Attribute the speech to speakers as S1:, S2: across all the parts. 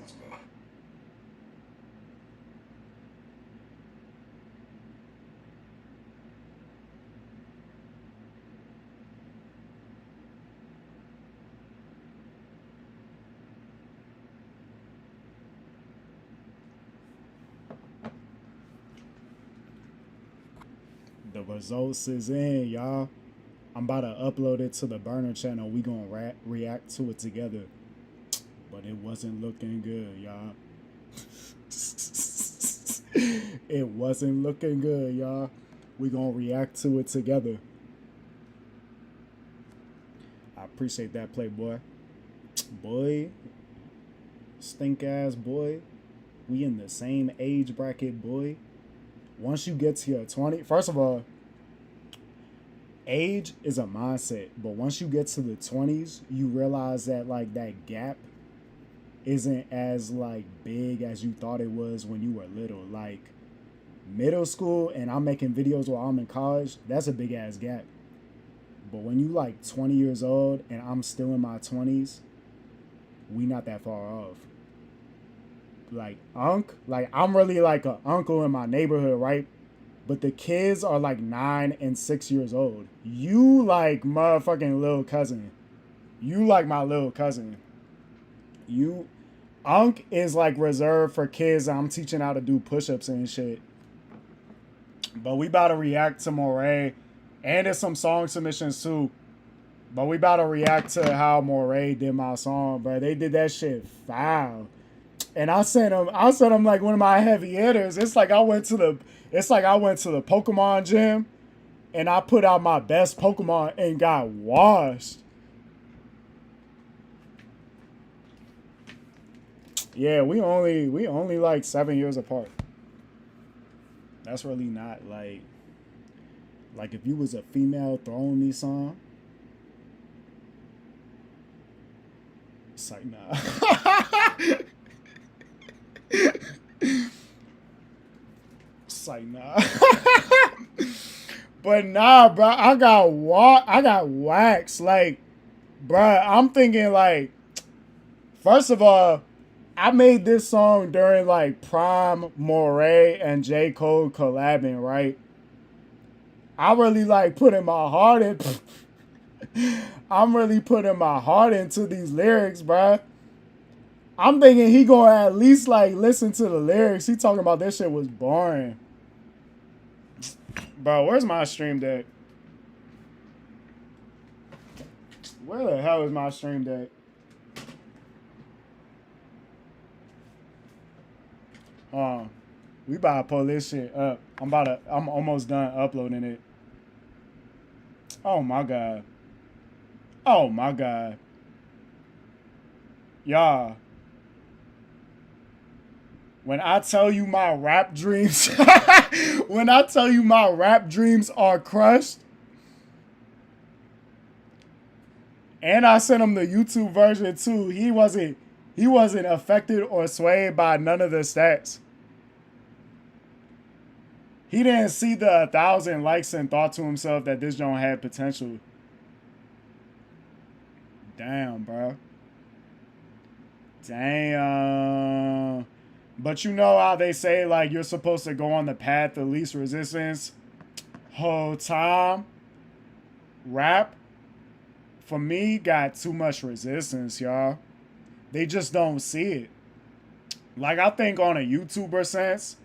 S1: songs ago.
S2: The results is in, y'all. I'm about to upload it to the burner channel. We gonna react to it together. But it wasn't looking good, y'all. It wasn't looking good, y'all. We gonna react to it together. I appreciate that, Playboy. Boy, stink ass boy. We in the same age bracket, boy. Once you get to your 20, first of all, age is a mindset, but once you get to the 20s, you realize that like that gap isn't as like big as you thought it was when you were little. Like middle school and I'm making videos while I'm in college, that's a big ass gap. But when you like 20 years old and I'm still in my 20s, we not that far off. Like like I'm really like an uncle in my neighborhood, right? But the kids are like 9 and 6 years old. You like motherfucking little cousin. You like my little cousin. You Unc is like reserved for kids I'm teaching how to do push-ups and shit. But we about to react to Morray. And there's some song submissions too. But we about to react to how Morray did my song, bro. They did that shit foul. And I sent them like one of my heavy hitters. It's like I went to the Pokemon gym and I put out my best Pokemon and got washed. Yeah, we only like 7 years apart. That's really not like if you was a female throwing me some. It's like nah. It's like nah. But nah, bro, I got waxed. Like, bro, I'm thinking like, first of all, I made this song during like prime Morray and J. Cole collabing, right? I really like putting my heart in. I'm really putting my heart into these lyrics, bro. I'm thinking he gonna at least like listen to the lyrics. He talking about this shit was boring. Bro, where's my stream deck? Where the hell is my stream deck? We about to pull this shit up. I'm almost done uploading it. Oh my god. Oh my god. Y'all. When I tell you my rap dreams, when I tell you my rap dreams are crushed, and I sent him the YouTube version too, he wasn't affected or swayed by none of the stats. He didn't see the 1,000 likes and thought to himself that this joint had potential. Damn, bro. Damn. But you know how they say, like, you're supposed to go on the path of least resistance? Whole time, rap, for me, got too much resistance, y'all. They just don't see it. Like, I think on a YouTuber sense,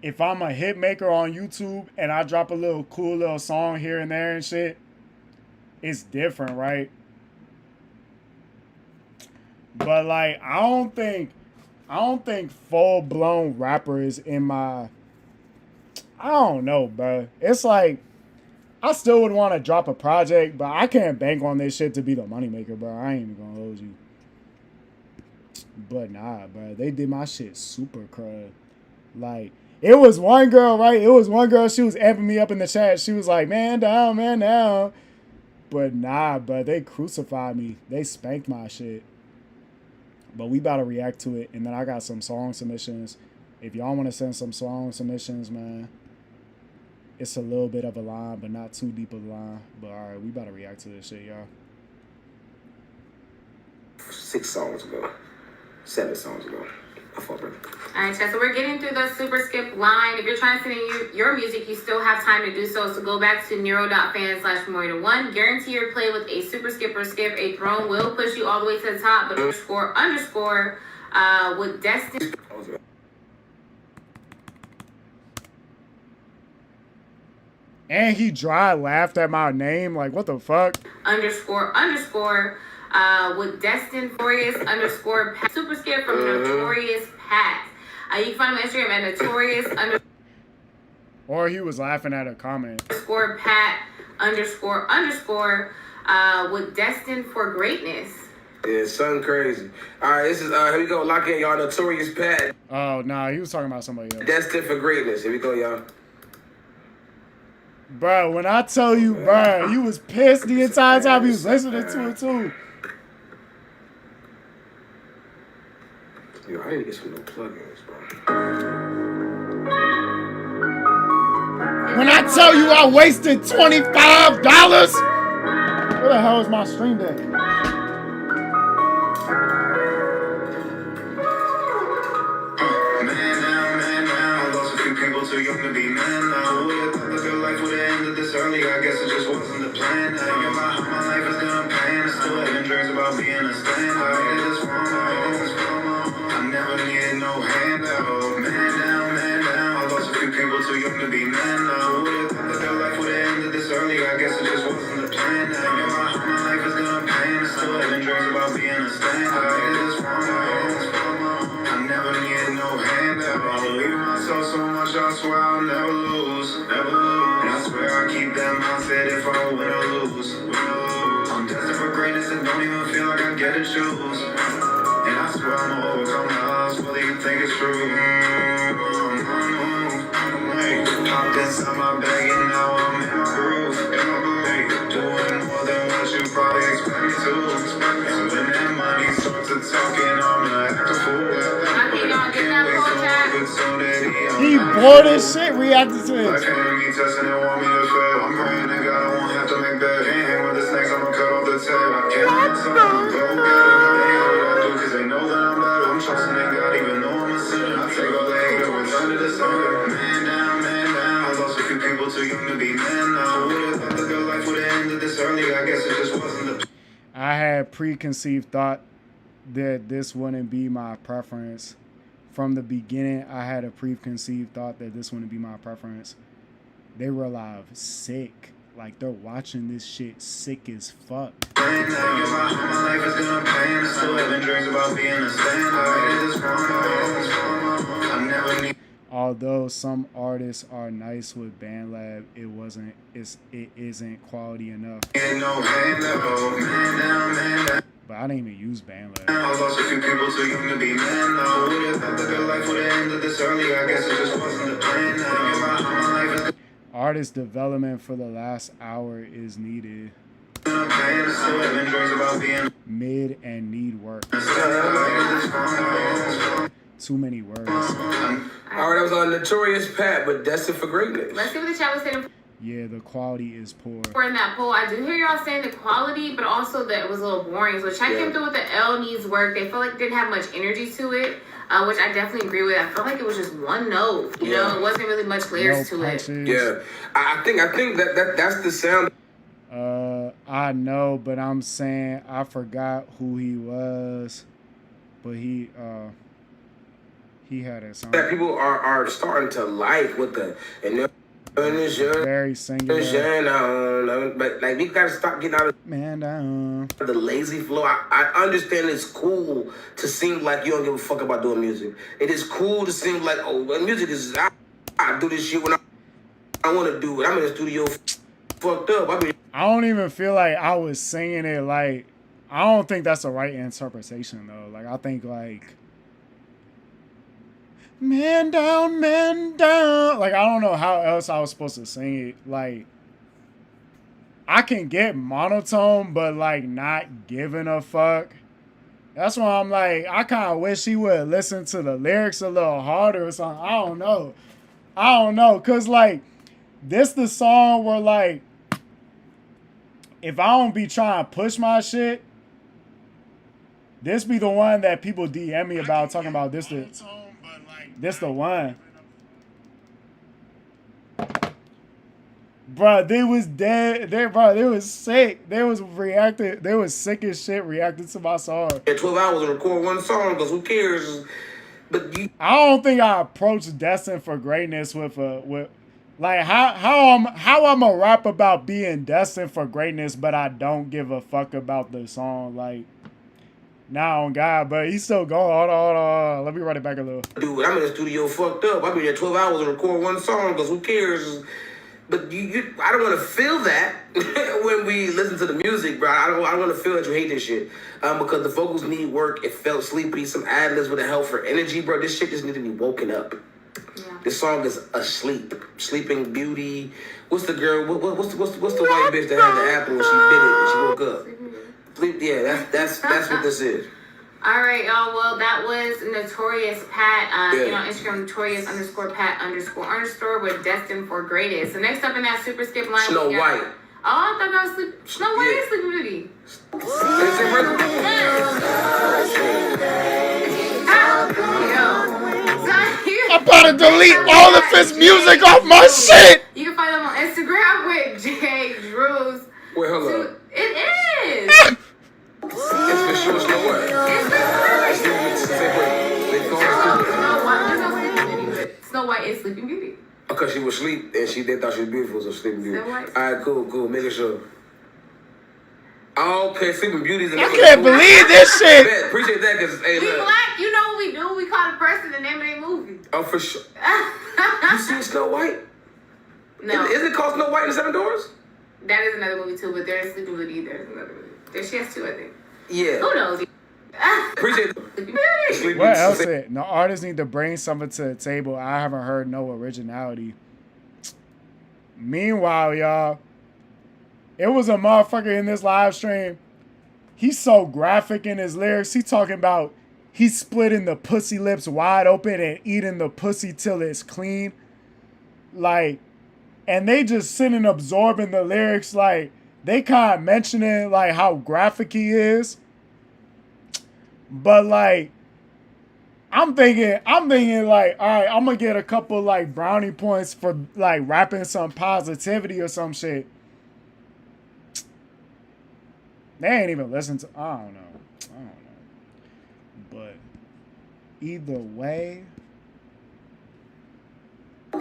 S2: if I'm a hit maker on YouTube and I drop a little cool little song here and there and shit, it's different, right? But like, I don't think full blown rappers in my, I don't know, bro. It's like I still would want to drop a project, but I can't bank on this shit to be the moneymaker, bro. I ain't even gonna hold you. But nah, bro, they did my shit super crud. Like, it was one girl, right? It was one girl, she was amping me up in the chat. She was like, man down, man down. But nah, bro, they crucified me. They spanked my shit. But we about to react to it, and then I got some song submissions. If y'all want to send some song submissions, man, it's a little bit of a line, but not too deep of a line. But all right, we about to react to this shit, y'all.
S1: 6 songs ago. 7 songs ago. I fuck with it.
S3: All right, Chad, so we're getting through the super skip line. If you're trying to send in your music, you still have time to do so. So go back to neuro.fan/Morray1. Guarantee your play with a super skip or skip. A throne will push you all the way to the top, but underscore with Destin.
S2: And he dry laughed at my name. Like, what the fuck?
S3: Underscore with Destin Notorious underscore Pat. Super skip from Notorious Pat. You can find him on Instagram at Notorious
S2: Or he was laughing at a comment.
S3: Underscore Pat underscore with Destin for Greatness.
S1: Yeah, something crazy. All right, this is here we go. Lock in, y'all. Notorious Pat.
S2: Oh nah, he was talking about somebody else.
S1: Destined for Greatness. Here we go, y'all.
S2: Bro, when I tell you, bro, you was pissed the entire time he was listening to it too.
S1: Yo, I need to get some new plugins, bro.
S2: When I tell you I wasted $25, where the hell is my stream deck?
S4: Too young to be man now. Who would have thought that their life would have ended this early? I guess it just wasn't the plan. Thinking about how my life is done pain. I still having dreams about being a stand. I hated this form. I never needed no handout. Man down. I lost a few people too young to be man now. Who would have thought that their life would have ended this early? I guess it just wasn't the plan. Thinking about how my life is done pain. I still having dreams about being a stand. I hated this form. I never needed no handout. I believe in myself so much, I swear I'll never lose. And I swear I keep that mindset if I win or lose. I'm destined for greatness and don't even feel like I get to choose. And I swear I'm gonna overcome the odds, whether you think it's true. Popped inside my bag and now I'm in my groove. Doing more than what you probably expect me to. And when that money starts to talking, I'm gonna act a fool.
S2: He bored as shit reacting to it.
S4: I'm praying to God I won't have to make bad. Can't hang with the snakes, I'ma cut off the tail. I can't let someone go better. They hate what I do cause they know that I'm better. I'm trusting in God even though I'm a sinner. I take all the hate and return to the sun. Man down. I lost a few people too young to be man now. Who would have thought that their life would have ended this early? I guess it just wasn't the...
S2: I had preconceived thought that this wouldn't be my preference. From the beginning, I had a preconceived thought that this wouldn't be my preference. They were live sick. Like, they're watching this shit sick as fuck. Although some artists are nice with BandLab, it isn't quality enough. But I didn't even use BandLab.
S4: I lost a few people too young to be man now. Who would have thought that their life would have ended this early? I guess it just wasn't the plan now.
S2: Artist development for the last hour is needed. Mid and need work. Too many words.
S1: All right, that was on Notorious Pat, but Destined for Greatness.
S3: Let's see what the chat was saying.
S2: Yeah, the quality is poor.
S3: In that poll, I do hear y'all saying the quality, but also that it was a little boring. So check him through with the L needs work. They feel like it didn't have much energy to it, which I definitely agree with. I felt like it was just one note. You know, it wasn't really much layers to
S2: punches.
S3: it.
S1: Yeah, I think that's the sound.
S2: I know, but I'm saying I forgot who he was, but he had a song
S1: that people are starting to like with the
S2: very singular.
S1: But like we gotta stop getting out of the lazy flow. I understand it's cool to seem like you don't give a fuck about doing music. It is cool to seem like, oh, well, music is I do this shit when I want to do it. I'm in the studio fucked up.
S2: I don't even feel like I was singing it like. I don't think that's the right interpretation though. Like I think like. Man down. Like, I don't know how else I was supposed to sing it. Like, I can get monotone, but, like, not giving a fuck. That's why I'm like, I kind of wish he would listen to the lyrics a little harder or something. I don't know. Because, like, this the song where, like, if I don't be trying to push my shit, This be the one that people DM me about, talking about this the one. Bro, they was dead. They was sick. They was reacting. They was sick as shit reacting to my song.
S1: 12 hours to record one song, because who cares? But
S2: I don't think I approached Destined for Greatness with like how I'm a rap about being destined for greatness, but I don't give a fuck about the song. Like, nah, on God, but he's still going. Hold on. Let me run it back a little.
S1: Dude, I'm in the studio fucked up. I've been there 12 hours to record one song, because who cares? But I don't want to feel that when we listen to the music, bro. I don't want to feel that you hate this shit. Because the vocals need work. It felt sleepy. Some ad-libs would have helped for energy, bro. This shit just need to be woken up. Yeah. This song is asleep. Sleeping Beauty. What's the girl? What's the white bitch that had the apple and she bit it and she woke up? Yeah, that's what this is.
S3: All right, y'all. Well, that was Notorious Pat. You know, Instagram Notorious_Pat__ with Destined for Greatest. So next up in that super skip line,
S1: Snow White.
S3: Oh, I thought that was Snow White is Sleeping Beauty.
S2: I'm about to delete all of his music off my shit.
S3: You can find them on Instagram with J Drews.
S1: Wait, hold up.
S3: It is.
S1: It's for sure Snow White.
S3: Snow White is Sleeping Beauty.
S1: Because she was asleep and she didn't thought she was beautiful, so Sleeping Beauty. Alright, cool. Making sure. Oh, okay, Sleeping Beauty's
S2: I can't believe this shit.
S1: Man, appreciate that, because hey,
S3: we black, you know what we do? We call the person the name of their movie.
S1: Oh, for sure. You seen Snow White?
S3: No.
S1: Is it called Snow White and the Seven Dwarfs?
S3: That is another movie too, but there's Sleeping Beauty. There's another movie. She has two, I think.
S1: Yeah.
S3: Who knows?
S1: Appreciate it.
S2: What else? No artists need to bring something to the table. I haven't heard no originality. Meanwhile, y'all, it was a motherfucker in this live stream. He's so graphic in his lyrics. He talking about he's splitting the pussy lips wide open and eating the pussy till it's clean. Like, and they just sitting absorbing the lyrics. Like, they kind of mentioning like how graphic he is. But like, I'm thinking like, all right, I'm gonna get a couple like brownie points for like rapping some positivity or some shit. They ain't even listen to. I don't know. But either way, a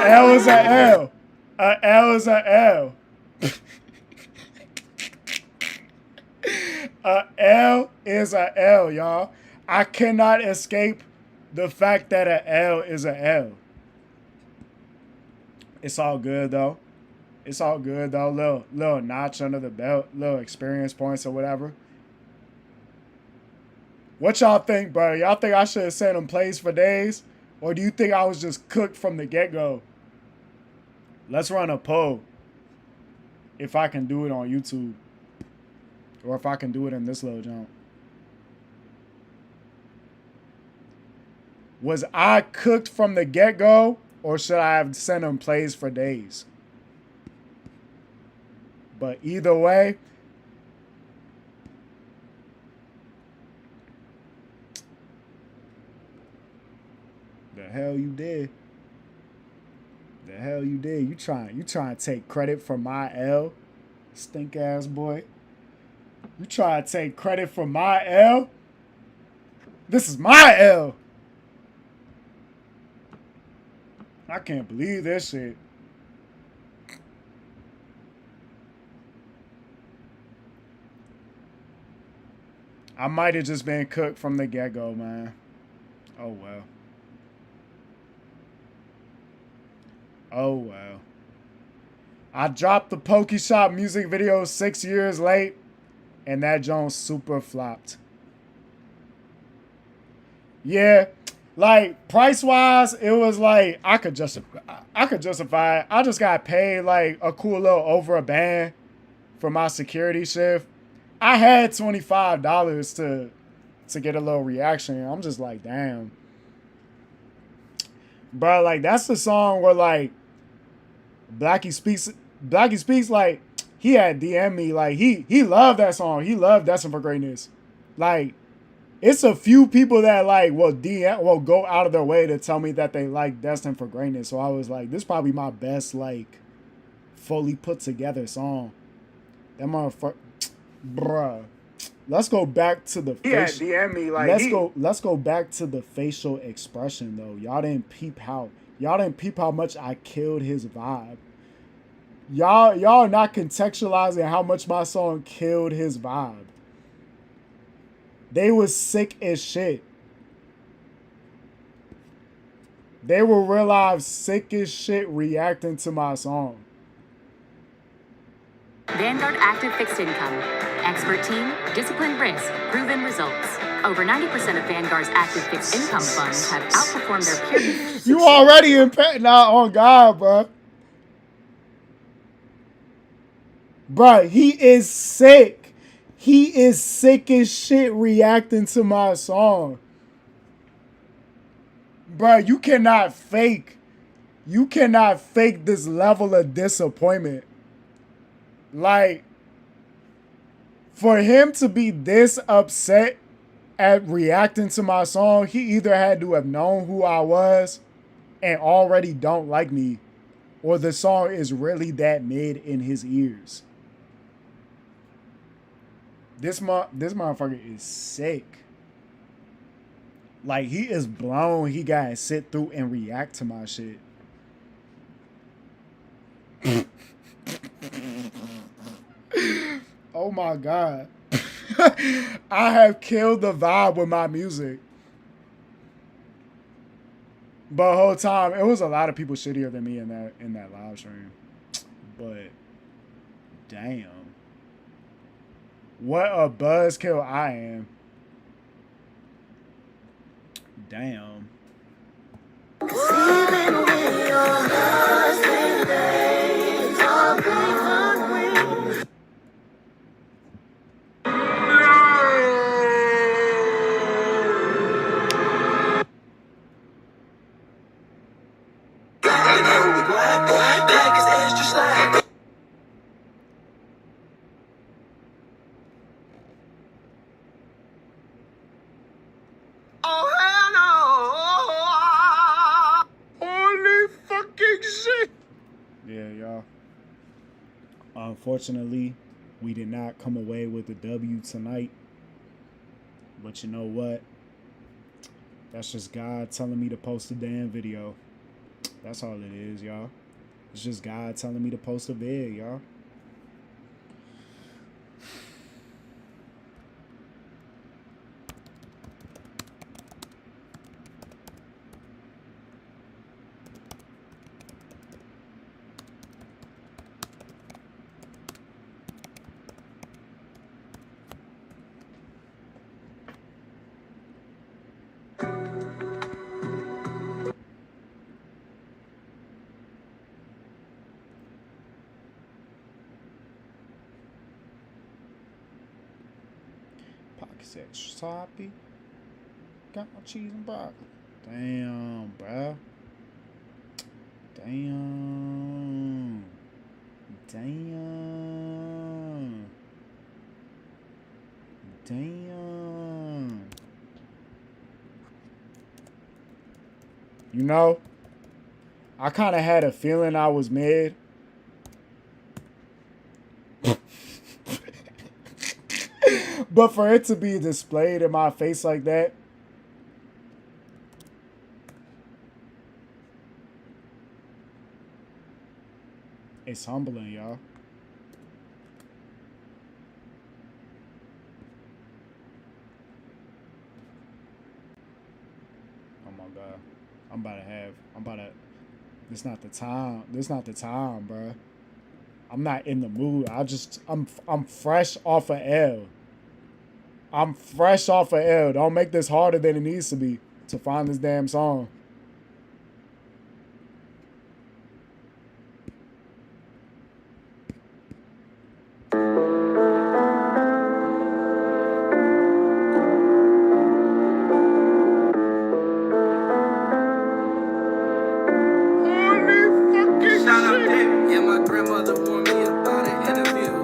S2: L is a L. A L is a L. A L is a L, y'all. I cannot escape the fact that a L is a L. It's all good though. Little notch under the belt, little experience points or whatever. What y'all think, bro? Y'all think I should have sent him plays for days? Or do you think I was just cooked from the get-go? Let's run a poll. If I can do it on YouTube. Or if I can do it in this little jump. Was I cooked from the get-go? Or should I have sent him plays for days? But either way, the hell you did. You trying to take credit for my L? Stink ass boy. You trying to take credit for my L? This is my L. I can't believe this shit. I might have just been cooked from the get-go, man. Oh, well. I dropped the Pokey Shop music video 6 years late, and that joint super flopped. Yeah, like, price-wise, it was like, I could justify it. I just got paid, like, a cool little over a band for my security shift. I had $25 to get a little reaction. I'm just like, damn. Bro, like, that's the song where, like, Blackie speaks, like, he had DM me, like, he loved that song. He loved Destined for Greatness. Like, it's a few people that, like, will go out of their way to tell me that they like Destined for Greatness. So I was like, this is probably my best, like, fully put together song. That motherfucker, bruh. Let's go back to the facial. DM me, like, let's go back to the facial expression though. Y'all didn't peep how much I killed his vibe. Y'all not contextualizing how much my song killed his vibe. They was sick as shit. They were real live sick as shit reacting to my song.
S5: Vanguard Active Fixed Income. Expert team, disciplined risk, proven results. Over 90% of Vanguard's active fixed income funds have outperformed their peers.
S2: You already in pet now on God, bro. Bro, he is sick. He is sick as shit reacting to my song. Bro, you cannot fake this level of disappointment. Like, for him to be this upset at reacting to my song, he either had to have known who I was and already don't like me, or the song is really that mid in his ears. This motherfucker is sick. Like, he is blown. He gotta sit through and react to my shit. Oh my God. I have killed the vibe with my music. But the whole time, it was a lot of people shittier than me in that live stream. But damn. What a buzzkill I am. Damn. Unfortunately, we did not come away with a W tonight. But you know what? That's just God telling me to post a damn video. That's all it is, y'all. It's just God telling me to post a vid, y'all. Pockets extra sloppy. Got my cheese and broccoli. Damn, bruh. Damn. Damn. Damn. You know, I kind of had a feeling I was mid. But for it to be displayed in my face like that, it's humbling, y'all. Oh my God. This not the time. Bruh. I'm not in the mood. I'm fresh off of L. I'm fresh off of L. Don't make this harder than it needs to be to find this damn song.
S6: Yeah, my grandmother warned me about an interview.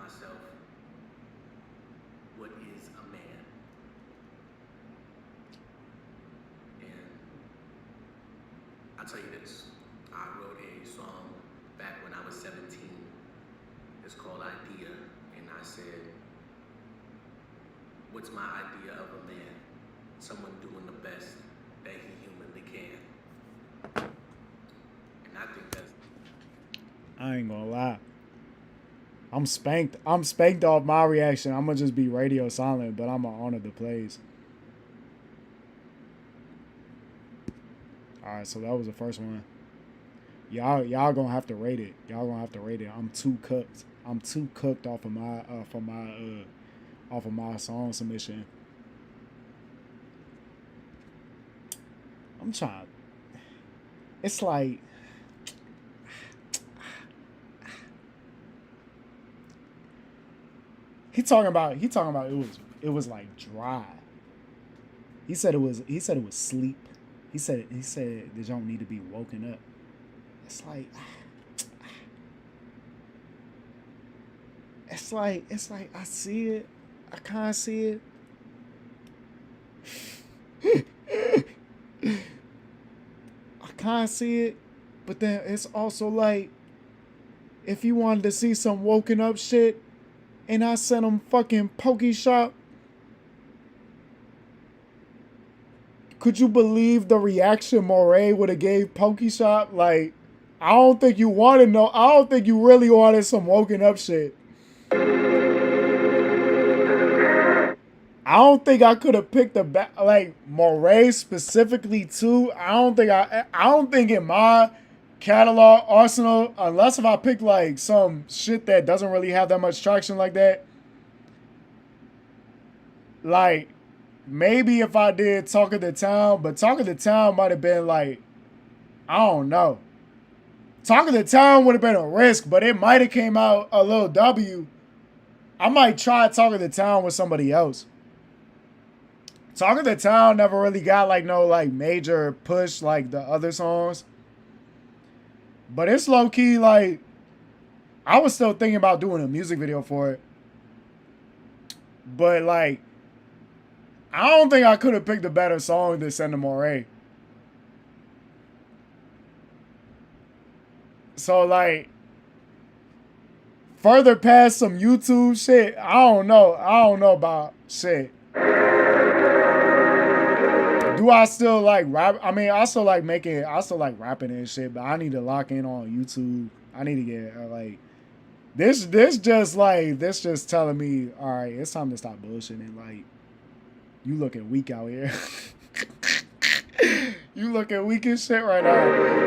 S6: myself, what is a man? And I'll tell you this, I wrote a song back when I was 17. It's called Idea, and I said, what's my idea of a man? Someone doing the best that he humanly can. And I think that's...
S2: I ain't gonna lie. I'm spanked off my reaction. I'm gonna just be radio silent, but I'm gonna honor the plays. Alright, so that was the first one. Y'all gonna have to rate it. Y'all gonna have to rate it. I'm too cooked. I'm too cooked off of my song submission. I'm trying. It's like he talking about it was like dry. He said it was sleep. He said they don't need to be woken up. It's like I see it. I can't see it. I can't see it. But then it's also like, if you wanted to see some woken up shit and I sent him fucking Pokey Shop, could you believe the reaction Morray would have gave Pokey Shop? Like, I don't think you really wanted some woken up shit. I don't think I could have picked like Morray specifically too. I don't think in my catalog arsenal, unless if I pick like some shit that doesn't really have that much traction like that. Like, maybe if I did Talk of the Town, but Talk of the Town might have been like, I don't know. Talk of the Town would have been a risk, but it might have came out a little W. I might try Talk of the Town with somebody else. Talk of the Town never really got like no like major push like the other songs. But it's low key like, I was still thinking about doing a music video for it. But like, I don't think I could have picked a better song than Send to Morray. So like, further past some YouTube shit, I don't know about shit. Do I still like rap? I mean, I still like rapping and shit, but I need to lock in on YouTube. I need to get like, this just telling me, all right, it's time to stop bullshitting. Like, you looking weak out here. You looking weak as shit right now.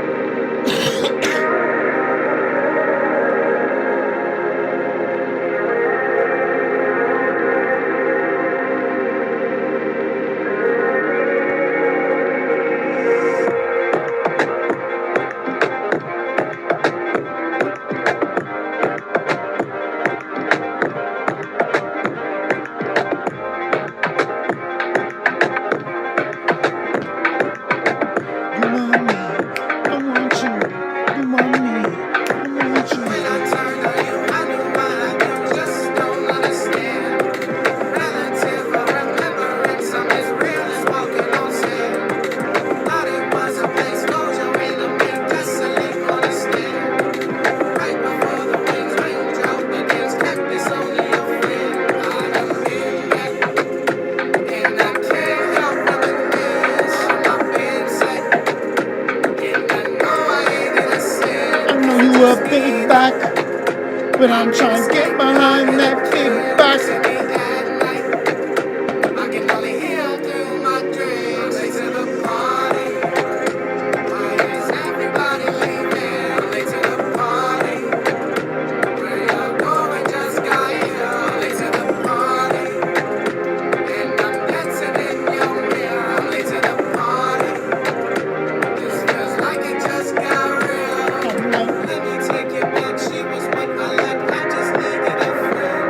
S2: But I'm trying to get behind that big back. I can only hear through my dreams. Late to the party. Why is everybody leaving? Late to the party. Where you going? Just got here. Late to the party. And I'm dancing in your mirror. Late to the party. This feels like it just got real. Let me take it back. She was with my life. I just needed a friend.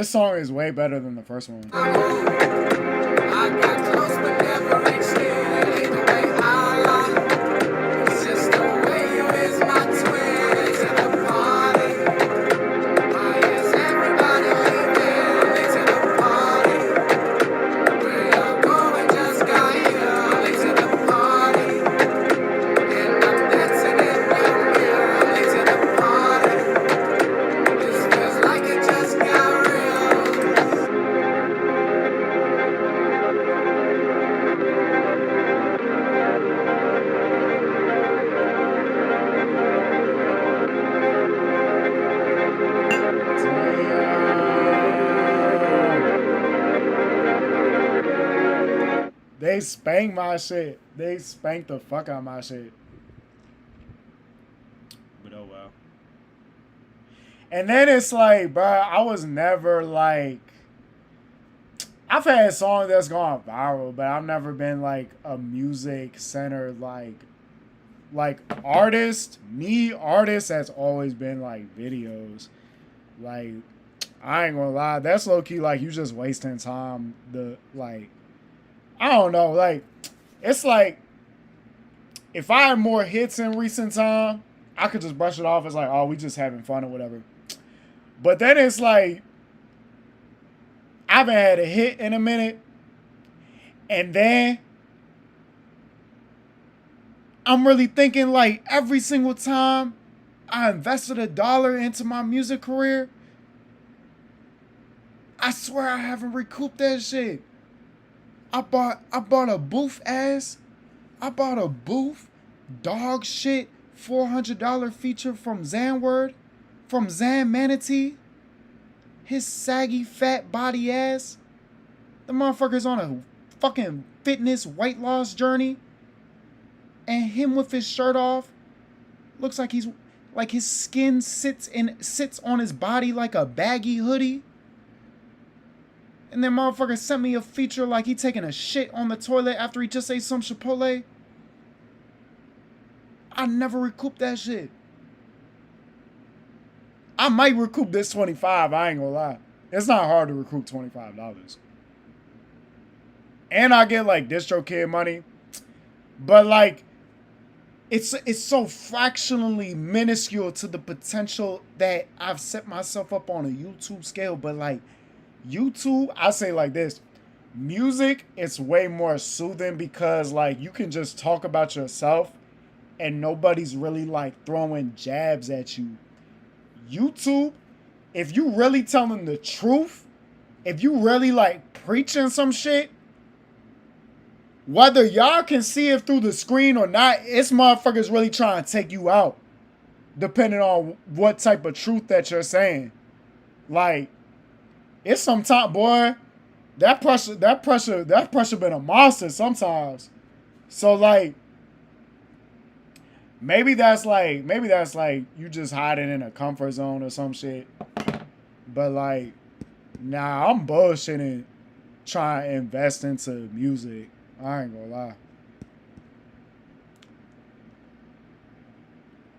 S2: This song is way better than the first one.
S7: I got close but never reached it. Ain't the way I lie. It's just the way you is my twin to the party. Why is everybody leaving late to the party? Where y'all going? Just got here late to the party. And I'm dancing in your mirror late to the party. This feels like it just got real.
S2: They spanked my shit. They spanked the fuck out of my shit. But oh well. And then it's like, bro, I was never like... I've had songs that's gone viral, but I've never been like a music-centered like artist. Me, artist has always been like videos. Like, I ain't gonna lie, that's low-key like you just wasting time. I don't know, like, it's like, if I had more hits in recent time, I could just brush it off as like, oh, we just having fun or whatever. But then it's like, I haven't had a hit in a minute, and then I'm really thinking like every single time I invested $1 into my music career, I swear I haven't recouped that shit. I bought a booth dog shit $400 feature from Zanword, from Zan Manatee. His saggy fat body ass. The motherfucker's on a fucking fitness weight loss journey. And him with his shirt off looks like he's like his skin sits on his body like a baggy hoodie. And then motherfucker sent me a feature like he taking a shit on the toilet after he just ate some Chipotle. I never recouped that shit. I might recoup this $25, I ain't gonna lie. It's not hard to recoup $25. And I get like DistroKid money. But like, it's so fractionally minuscule to the potential that I've set myself up on a YouTube scale. But like, YouTube, I say like this, music, it's way more soothing because like you can just talk about yourself and nobody's really like throwing jabs at you. YouTube, if you really telling the truth, if you really like preaching some shit, whether y'all can see it through the screen or not, it's motherfuckers really trying to take you out, depending on what type of truth that you're saying. Like, it's sometimes, boy, that pressure been a monster sometimes. So like, maybe that's like you just hiding in a comfort zone or some shit. But like, nah, I'm bullshitting trying to invest into music. I ain't gonna lie.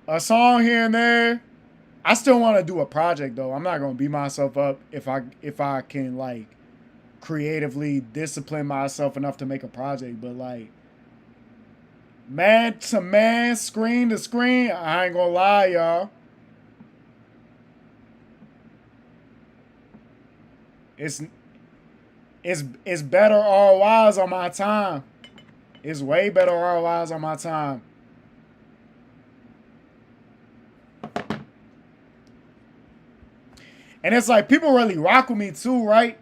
S2: A song here and there. I still want to do a project though. I'm not gonna beat myself up if I can like creatively discipline myself enough to make a project. But like, man to man, screen to screen, I ain't gonna lie, y'all. It's better ROIs on my time. It's way better ROIs on my time. And it's like people really rock with me too, right?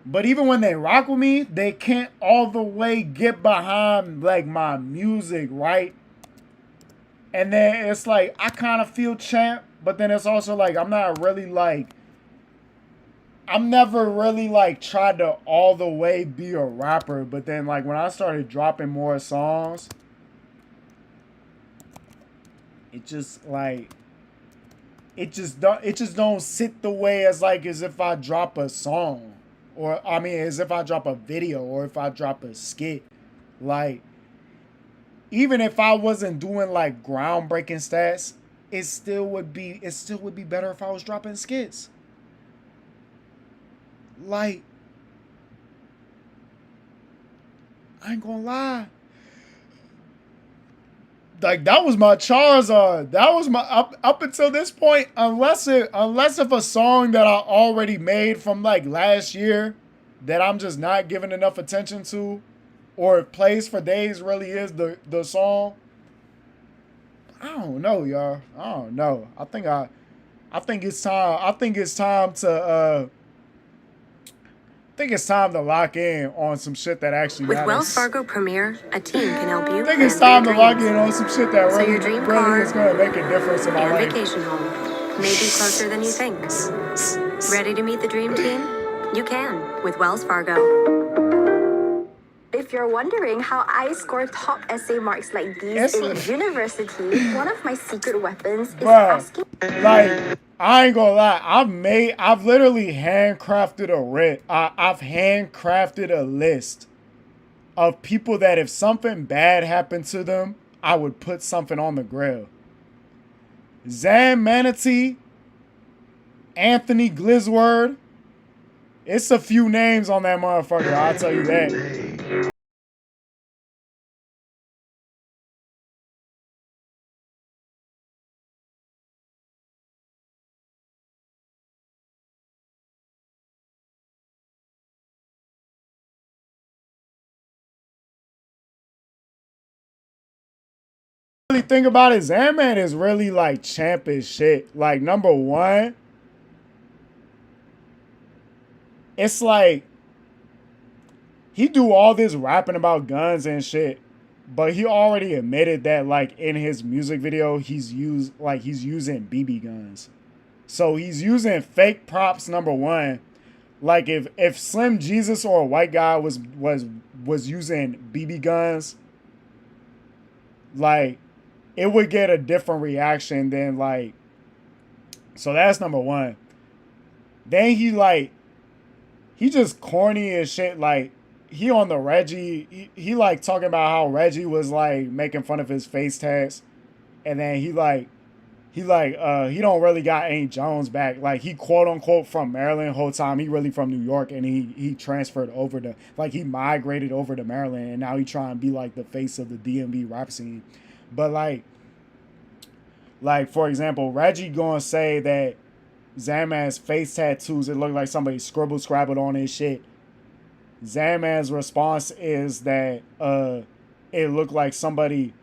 S2: But even when they rock with me, they can't all the way get behind like my music, right? And then it's like I kind of feel champ, but then it's also like I'm never really like tried to all the way be a rapper. But then like when I started dropping more songs, it just don't sit the way as if I drop a song, or I mean as if I drop a video, or if I drop a skit. Like, even if I wasn't doing like groundbreaking stats, it still would be better if I was dropping skits. Like, I ain't gonna lie. Like, that was my Charizard. That was my up until this point. Unless if a song that I already made from like last year that I'm just not giving enough attention to, or if Plays for Days really is the song. I don't know, y'all. I don't know. I think it's time. I think it's time to lock in on some shit that actually
S5: With
S2: matters.
S5: Wells Fargo Premier, a team can help you.
S2: I think it's
S5: plan
S2: time
S5: for
S2: to
S5: your
S2: lock
S5: dreams.
S2: in on some shit that
S5: So
S2: really,
S5: your dream
S2: really
S5: car
S2: is going to make a difference in my
S5: and
S2: life.
S5: vacation home may be closer than you think. Ready to meet the dream team? You can with Wells Fargo.
S8: If you're wondering how I score top essay marks like these in university, one of my secret weapons is asking.
S2: Like, I ain't gonna lie, I've literally handcrafted I've handcrafted a list of people that if something bad happened to them, I would put something on the grill. Zan Manatee, Anthony Glizword. It's a few names on that motherfucker, I'll tell you that. Really think about it, Zaman is really like champ as shit. Like, number one, it's like he do all this rapping about guns and shit, but he already admitted that like in his music video he's using BB guns. So he's using fake props, number one. Like if Slim Jesus or a white guy was using BB guns, like it would get a different reaction than like. So that's number one. Then he just corny as shit. Like he on the Reggie, he like talking about how Reggie was like making fun of his face tats, and then he don't really got Aunt Jones back. Like he quote unquote from Maryland whole time. He really from New York, and he transferred over to he migrated over to Maryland, and now he trying to be like the face of the DMV rap scene. But like for example, Reggie gonna say that Zaman's face tattoos, it looked like somebody scrabbled on his shit. Zaman's response is that it looked like somebody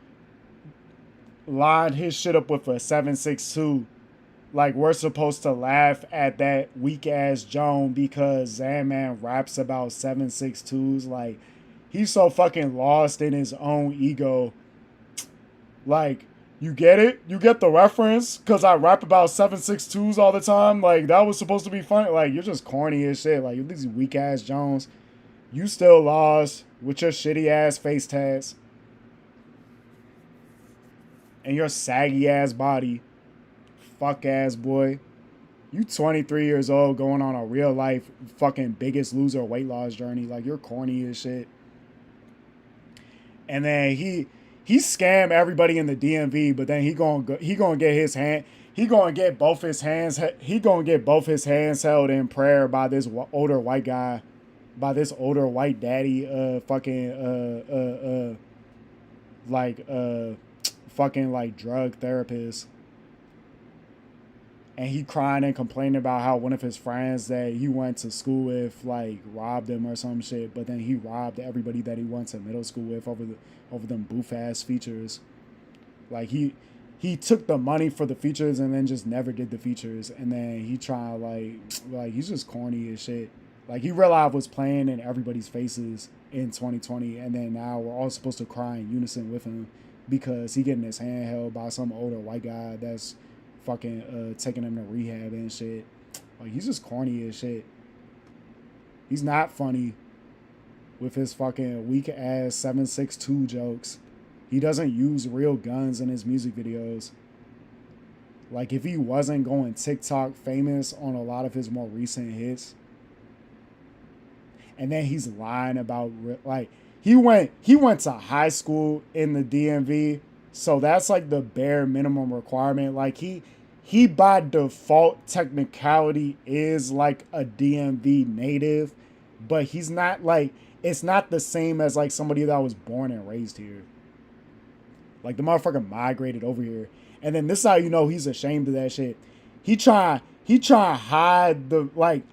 S2: lined his shit up with a 7.62. Like, we're supposed to laugh at that weak ass Joan because Zaman raps about 7.62s. Like, he's so fucking lost in his own ego. Like, you get it? You get the reference? Because I rap about 7.62s all the time? Like, that was supposed to be funny? Like, you're just corny as shit. Like, these weak ass Jones. You still lost with your shitty ass face tats. And your saggy ass body. Fuck ass boy. You 23 years old going on a real life fucking Biggest Loser weight loss journey. Like, you're corny as shit. And then he scammed everybody in the DMV, but then he gonna get both his hands held in prayer by this older white guy, by this older white daddy fucking like drug therapist. And he crying and complaining about how one of his friends that he went to school with like robbed him or some shit, but then he robbed everybody that he went to middle school with over them boof ass features. Like he took the money for the features and then just never did the features, and then he trying like he's just corny as shit. Like he realized was playing in everybody's faces in 2020, and then now we're all supposed to cry in unison with him because he getting his hand held by some older white guy that's fucking taking him to rehab and shit. Like he's just corny as shit. He's not funny with his fucking weak ass 7.62 jokes. He doesn't use real guns in his music videos. Like if he wasn't going TikTok famous on a lot of his more recent hits, and then he's lying about like he went to high school in the DMV, so that's like the bare minimum requirement. Like he he by default technicality is like a DMV native, but he's not like, it's not the same as like somebody that was born and raised here. Like the motherfucker migrated over here. And then this is how you know he's ashamed of that shit. He try to hide the, like,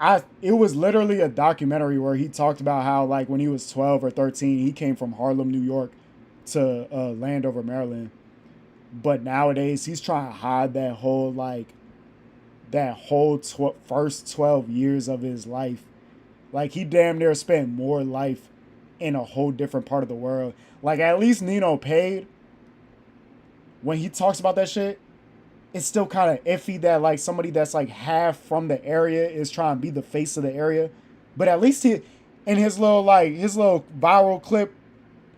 S2: it was literally a documentary where he talked about how like when he was 12 or 13, he came from Harlem, New York to Landover, Maryland. But nowadays he's trying to hide that whole first 12 years of his life. Like he damn near spent more life in a whole different part of the world. Like at least Nino paid. When he talks about that shit, it's still kind of iffy that like somebody that's like half from the area is trying to be the face of the area. But at least he, in his little viral clip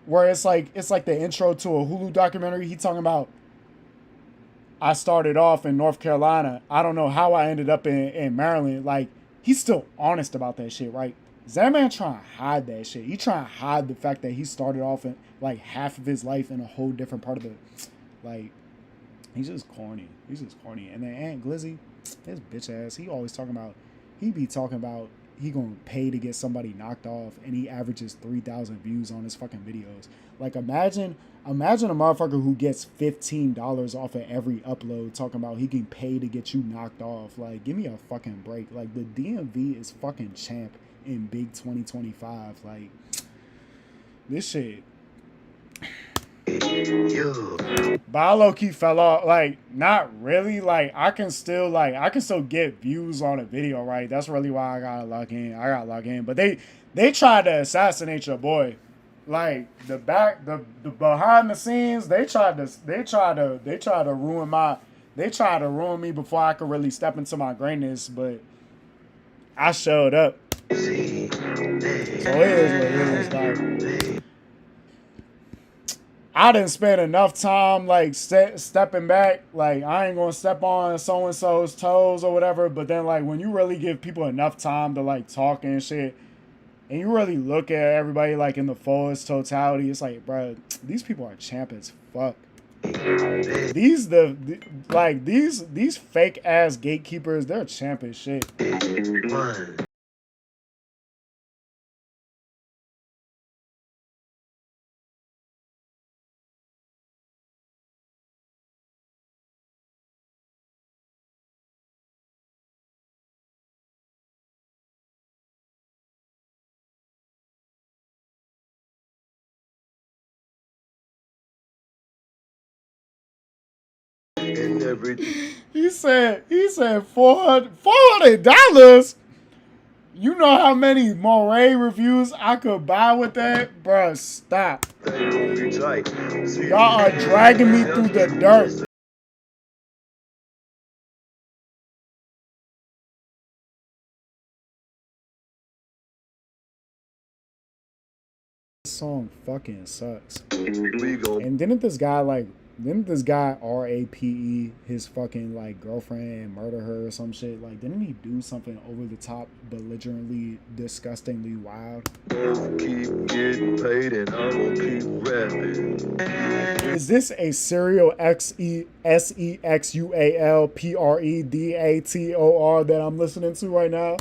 S2: where it's like the intro to a Hulu documentary, he talking about, I started off in North Carolina. I don't know how I ended up in Maryland. Like, he's still honest about that shit, right? Is that man trying to hide that shit? He trying to hide the fact that he started off in like half of his life in a whole different part of the, like, he's just corny. He's just corny. And then Aunt Glizzy, his bitch ass, he be talking about he gonna pay to get somebody knocked off, and he averages 3,000 views on his fucking videos. Like, imagine a motherfucker who gets $15 off of every upload talking about he can pay to get you knocked off. Like, give me a fucking break. Like, the DMV is fucking champ in big 2025. Like, this shit. But I low-key fell off. Like, not really. Like, I can still get views on a video, right? That's really why I gotta log in. But they tried to assassinate your boy. Like, the behind the scenes, they tried to ruin me before I could really step into my greatness, but I showed up. So it is what it is. Like, I didn't spend enough time like stepping back. Like, I ain't gonna step on so and so's toes or whatever. But then like when you really give people enough time to like talk and shit, and you really look at everybody like in the fullest totality, it's like, bro, these people are champ as fuck. These fake ass gatekeepers, they're champ as shit. He said $400. You know how many Morray reviews I could buy with that? Bruh, stop. Y'all are dragging me through the dirt. This song fucking sucks. And didn't this guy RAPE his fucking like girlfriend and murder her or some shit? Like, didn't he do something over the top, belligerently, disgustingly wild? Keep getting paid and I will keep rapping. Is this a serial SEXUALPREDATOR that I'm listening to right now?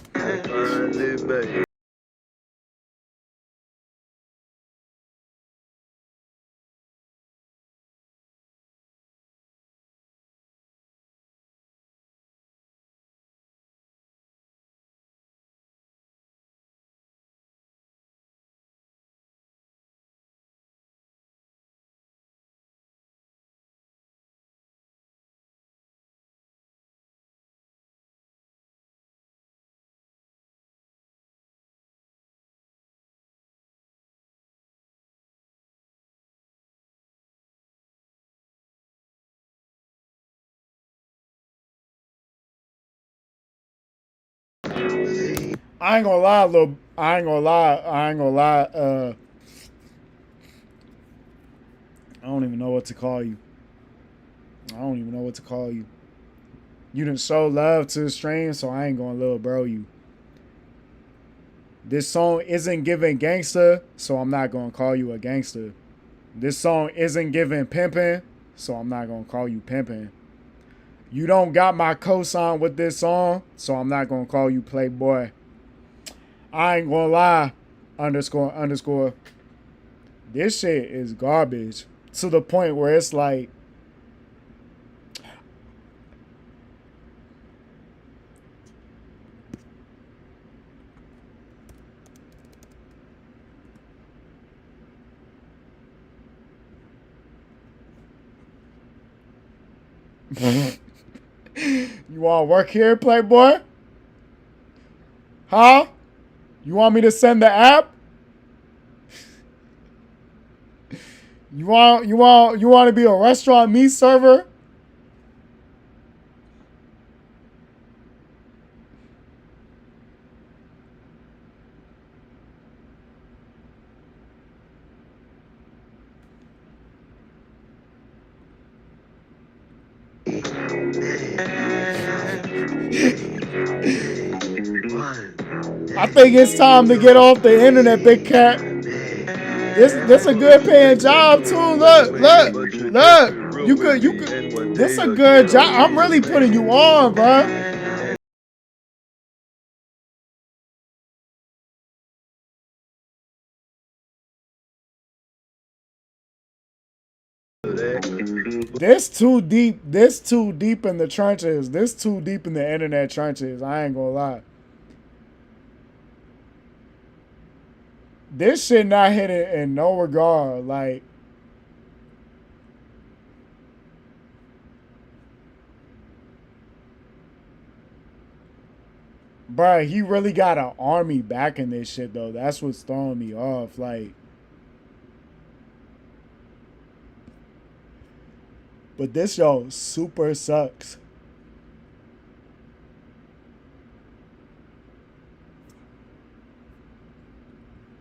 S2: I ain't gonna lie. I don't even know what to call you. You done show love to the stream, so I ain't gonna little bro you. This song isn't giving gangster, so I'm not gonna call you a gangster. This song isn't giving pimping, so I'm not gonna call you pimping. You don't got my cosign with this song, so I'm not gonna call you Playboy. I ain't gonna lie. __. This shit is garbage to the point where it's like, you want to work here, Playboy? Huh? You want me to send the app? You want to be a restaurant meat server? I think it's time to get off the internet, big cat. This a good paying job too. Look. You could. This a good job. I'm really putting you on, bro. This too deep. This too deep in the trenches. This too deep in the internet trenches. I ain't gonna lie. This shit not hitting in no regard. Like, bruh, he really got an army backing this shit though. That's what's throwing me off. Like, but this yo super sucks.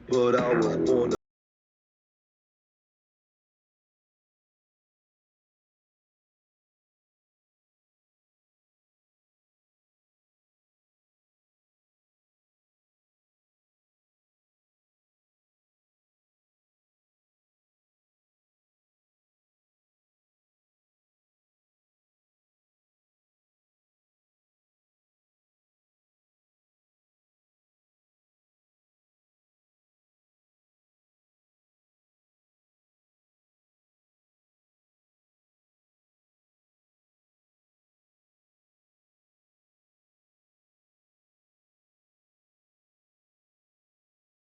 S9: But I was born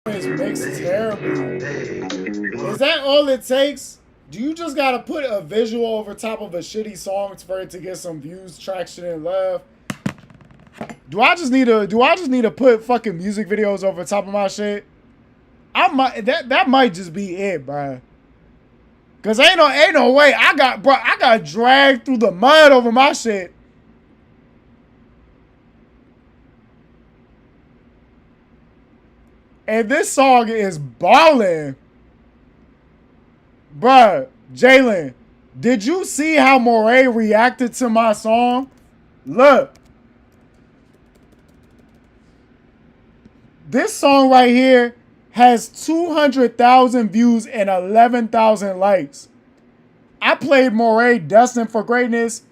S2: It's mixed terribly. Is that all it takes? Do you just gotta put a visual over top of a shitty song for it to get some views, traction, and love? Do I just need to put fucking music videos over top of my shit? That might just be it, bro. Cause ain't no way I got dragged through the mud over my shit. And this song is ballin'. Bruh, Jalen, did you see how Morray reacted to my song? Look. This song right here has 200,000 views and 11,000 likes. I played Morray Destined for Greatness,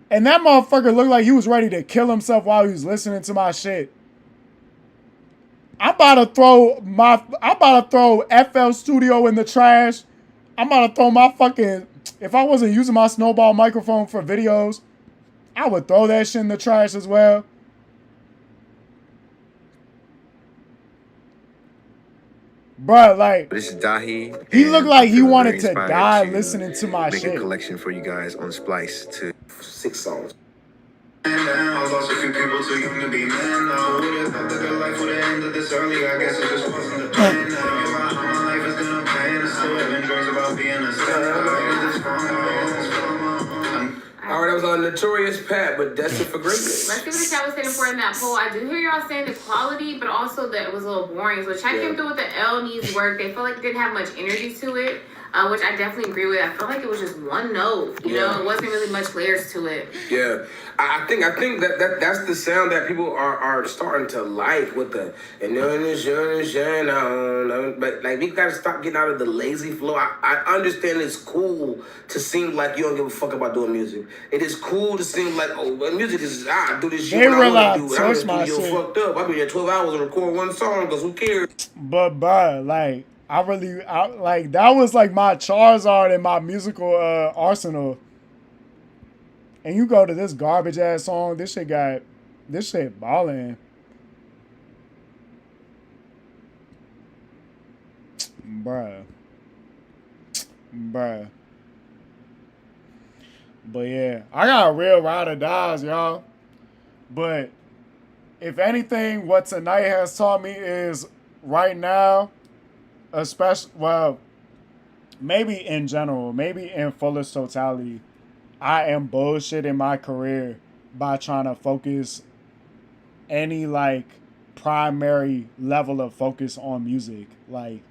S2: and that motherfucker looked like he was ready to kill himself while he was listening to my shit. I'm about to throw FL Studio in the trash. I'm about to throw my fucking, if I wasn't using my snowball microphone for videos, I would throw that shit in the trash as well. Bruh, like,
S10: This is Dahi.
S2: He looked like he wanted to
S10: inspired
S2: die
S10: to
S2: listening to my
S10: make
S2: shit.
S10: a collection for you guys on Splice to
S1: 6 songs.
S4: I lost a few people too young to be men. I would've thought that their life would've ended this early. I guess it just wasn't the plan. I get my life is gonna pain. I still having dreams about being a star.
S1: All right, that was on Notorious Pat, but Destined for Greatness.
S3: Let's see what the chat was saying for in that poll. I do hear y'all saying the quality, but also that it was a little boring. So chat came through with the L needs work. They felt like it didn't have much energy to it. which I definitely agree with. I felt like it was just one note, you know, it wasn't really much layers to it.
S1: Yeah, I think that's the sound that people are starting to like with the but like we gotta stop getting out of the lazy flow. I understand it's cool to seem like you don't give a fuck about doing music. It is cool to seem like, oh, well, music is I do this shit
S2: They
S1: when I want to
S2: realize
S1: do it. I'm in
S2: touch
S1: the
S2: my
S1: studio
S2: shit.
S1: fucked up. I've been here 12 hours and record one song because who cares?
S2: But bruh, like like that was like my Charizard in my musical arsenal. And you go to this garbage ass song, this shit balling. Bruh. But yeah, I got a real ride or dies, y'all. But if anything, what tonight has taught me is right now, especially, well, maybe in general, maybe in fullest totality, I am bullshitting my career by trying to focus any like primary level of focus on music. Like,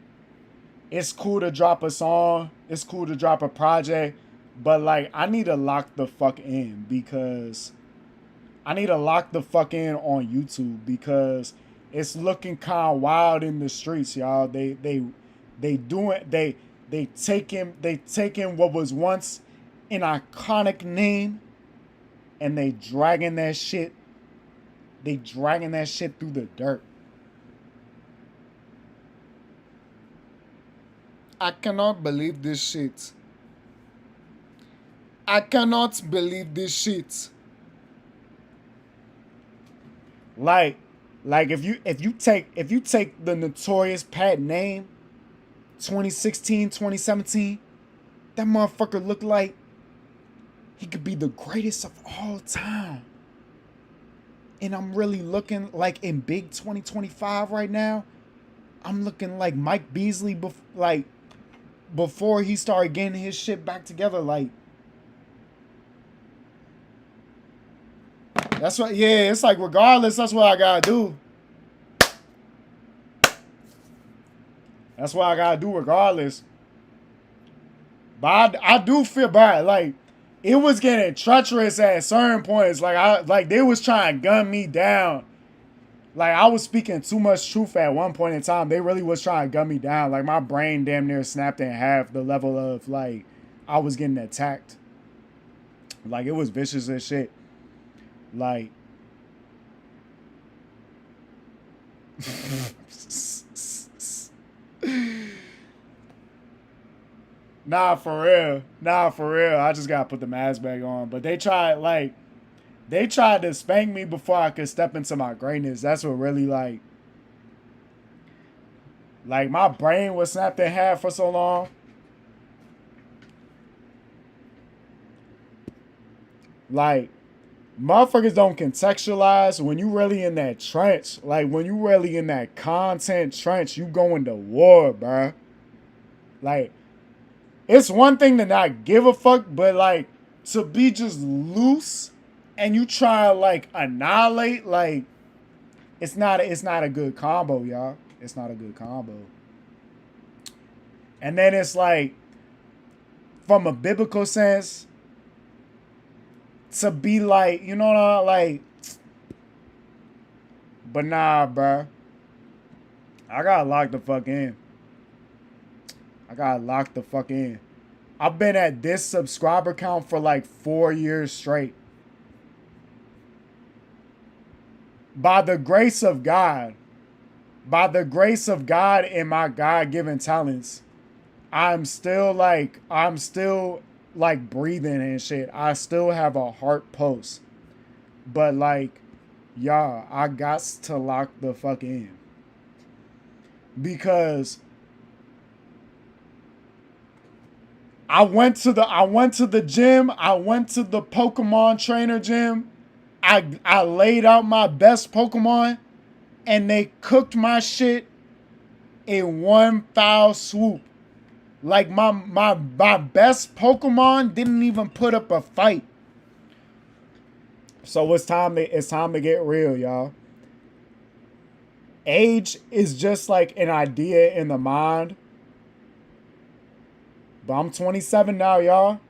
S2: it's cool to drop a song, it's cool to drop a project, but like I need to lock the fuck in because I need to lock the fuck in on YouTube because it's looking kind of wild in the streets, y'all. They taking what was once an iconic name and they dragging that shit through the dirt. I cannot believe this shit. Like if you take the Notorious Pat name, 2016, 2017, that motherfucker looked like he could be the greatest of all time. And I'm really looking like in big 2025 right now, I'm looking like Mike Beasley before he started getting his shit back together. Like, that's what, yeah, it's like regardless, that's what I gotta do. That's what I gotta do regardless. But I do feel bad. Like, it was getting treacherous at certain points. Like they was trying to gun me down. Like, I was speaking too much truth at one point in time. They really was trying to gun me down. Like, my brain damn near snapped in half the level of, like, I was getting attacked. Like, it was vicious as shit. Like, Nah, for real. I just gotta put the mask back on. But they tried to spank me before I could step into my greatness. That's what really, like my brain was snapped in half for so long. Like, motherfuckers don't contextualize when you really in that trench. Like, when you really in that content trench, you going to war, bruh. Like, it's one thing to not give a fuck, but, like, to be just loose and you try to, like, annihilate, like, it's not a good combo, y'all. It's not a good combo. And then it's like, from a biblical sense, to be like, you know what I like, but nah, bruh. I gotta lock the fuck in. I've been at this subscriber count for like 4 years straight. By the grace of God and my God-given talents, I'm still like breathing and shit. I still have a heart pulse. But like, y'all, I got to lock the fuck in. Because I went to the gym, I went to the Pokemon trainer gym. I laid out my best Pokemon and they cooked my shit in one foul swoop. Like, my best Pokemon didn't even put up a fight. So it's time to get real, y'all. Age is just like an idea in the mind. But I'm 27 now, y'all.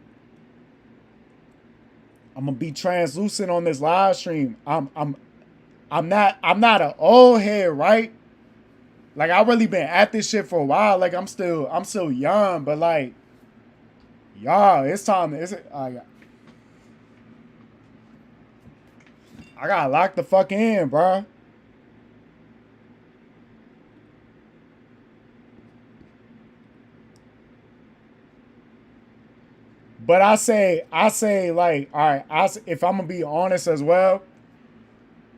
S2: I'm gonna be translucent on this live stream. I'm not an old head, right? Like, I really been at this shit for a while. Like, I'm still young, but like, y'all, it's time. I gotta lock the fuck in, bro. But I say like, all right, if I'm gonna be honest as well,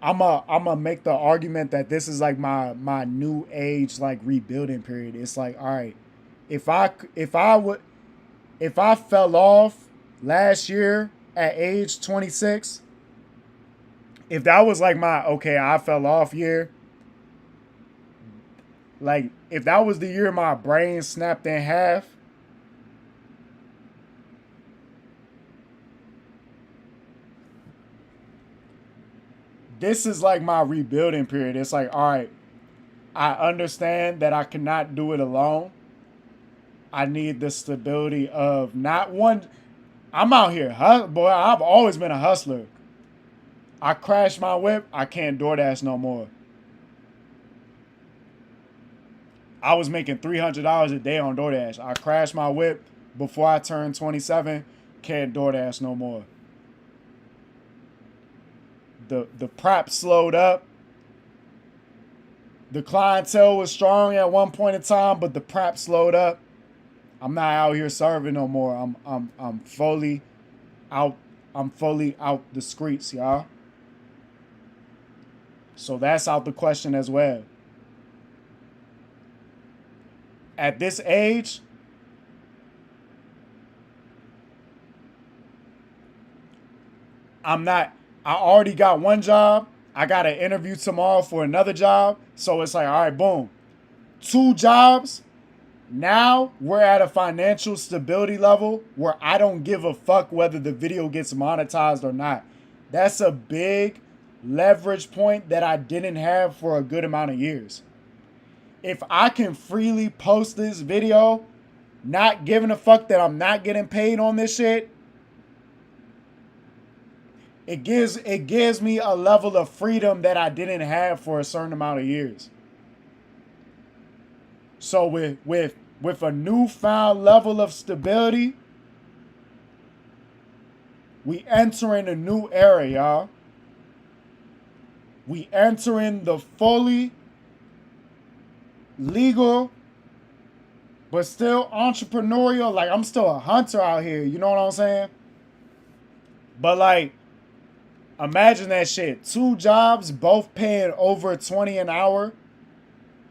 S2: I'm gonna make the argument that this is like my new age like rebuilding period. It's like, all right, if I fell off last year at age 26, if that was like my I fell off year, like if that was the year my brain snapped in half, this is like my rebuilding period. It's like, all right, I understand that I cannot do it alone. I need the stability of not one. I'm out here, boy. I've always been a hustler. I crashed my whip. I can't DoorDash no more. I was making $300 a day on DoorDash. I crashed my whip before I turned 27. Can't DoorDash no more. The prep slowed up. The clientele was strong at one point in time, but the prep slowed up. I'm not out here serving no more. I'm fully out. I'm fully out the streets, y'all. So that's out the question as well. At this age, I already got one job. I got an interview tomorrow for another job. So it's like, all right, boom. 2 jobs. Now we're at a financial stability level where I don't give a fuck whether the video gets monetized or not. That's a big leverage point that I didn't have for a good amount of years. If I can freely post this video, not giving a fuck that I'm not getting paid on this shit, it gives me a level of freedom that I didn't have for a certain amount of years. So with a newfound level of stability, we entering a new era, y'all. We entering the fully legal, but still entrepreneurial. Like, I'm still a hunter out here, you know what I'm saying? But like, imagine that shit. 2 jobs, both paying over 20 an hour,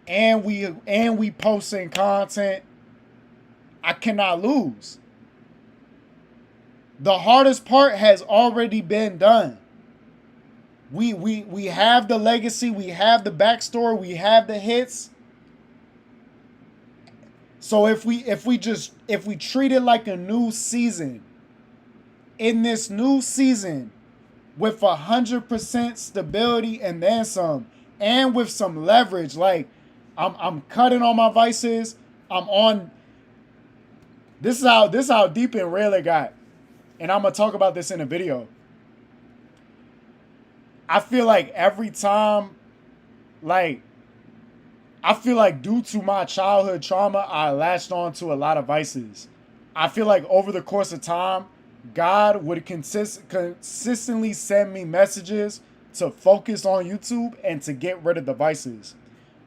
S2: and we posting content. I cannot lose. The hardest part has already been done. We have the legacy, we have the backstory, we have the hits. So if we treat it like a new season, in this new season, with 100% stability and then some, and with some leverage, like I'm cutting on my vices. I'm on. This is how deep and real it got, and I'm gonna talk about this in a video. I feel like every time, like, I feel like due to my childhood trauma, I latched on to a lot of vices. I feel like over the course of time, God would consistently send me messages to focus on YouTube and to get rid of the vices.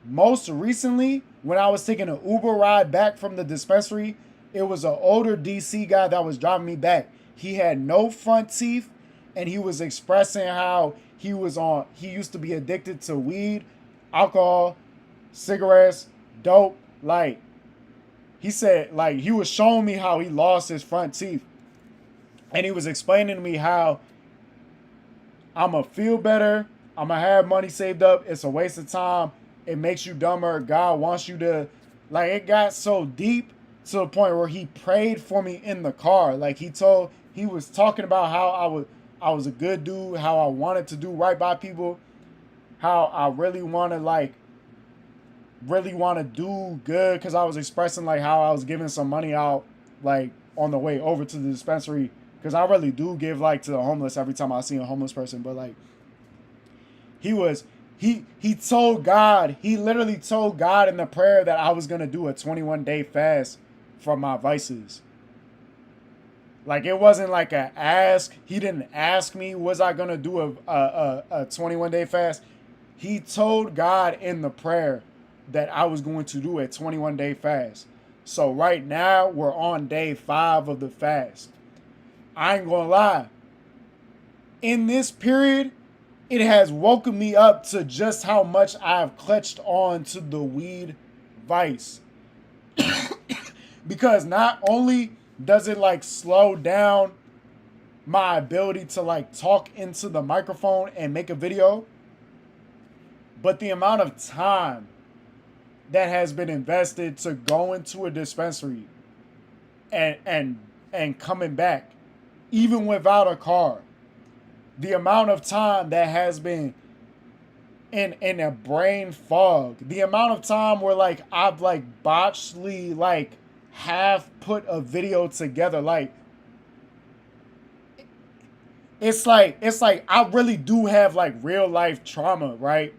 S2: Most recently, when I was taking an Uber ride back from the dispensary, it was an older DC guy that was driving me back. He had no front teeth, and he was expressing how he used to be addicted to weed, alcohol, cigarettes, dope. Like, he said, like, he was showing me how he lost his front teeth. And he was explaining to me how I'm going to feel better. I'm going to have money saved up. It's a waste of time. It makes you dumber. God wants you to, like, it got so deep to the point where he prayed for me in the car. Like, he was talking about how I was a good dude, how I wanted to do right by people, how I really want to do good, because I was expressing like how I was giving some money out like on the way over to the dispensary, because I really do give like to the homeless every time I see a homeless person. But like he told God, he literally told God in the prayer that I was gonna do a 21-day fast from my vices. Like, it wasn't like a ask. He didn't ask me, was I gonna do a 21-day fast? He told God in the prayer that I was going to do a 21-day fast. So right now we're on day 5 of the fast. I ain't gonna lie. In this period, it has woken me up to just how much I've clutched on to the weed vice. Because not only does it like slow down my ability to like talk into the microphone and make a video, but the amount of time that has been invested to go into a dispensary and coming back, even without a car, the amount of time that has been in a brain fog, the amount of time where like I've like botchedly like half put a video together, like it's like I really do have like real life trauma, right?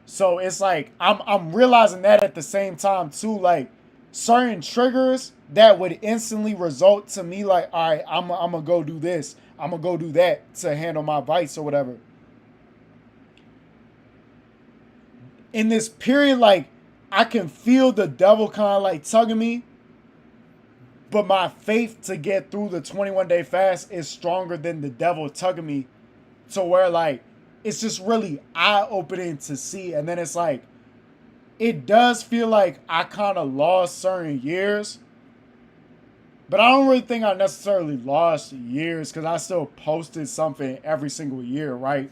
S2: So it's like I'm realizing that at the same time too, like certain triggers that would instantly result to me like, all right, I'm gonna go do this, I'm gonna go do that to handle my vice or whatever. In this period, like I can feel the devil kind of like tugging me, but my faith to get through the 21-day fast is stronger than the devil tugging me, to where like it's just really eye-opening to see. And then it's like, it does feel like I kind of lost certain years, but I don't really think I necessarily lost years, because I still posted something every single year, right?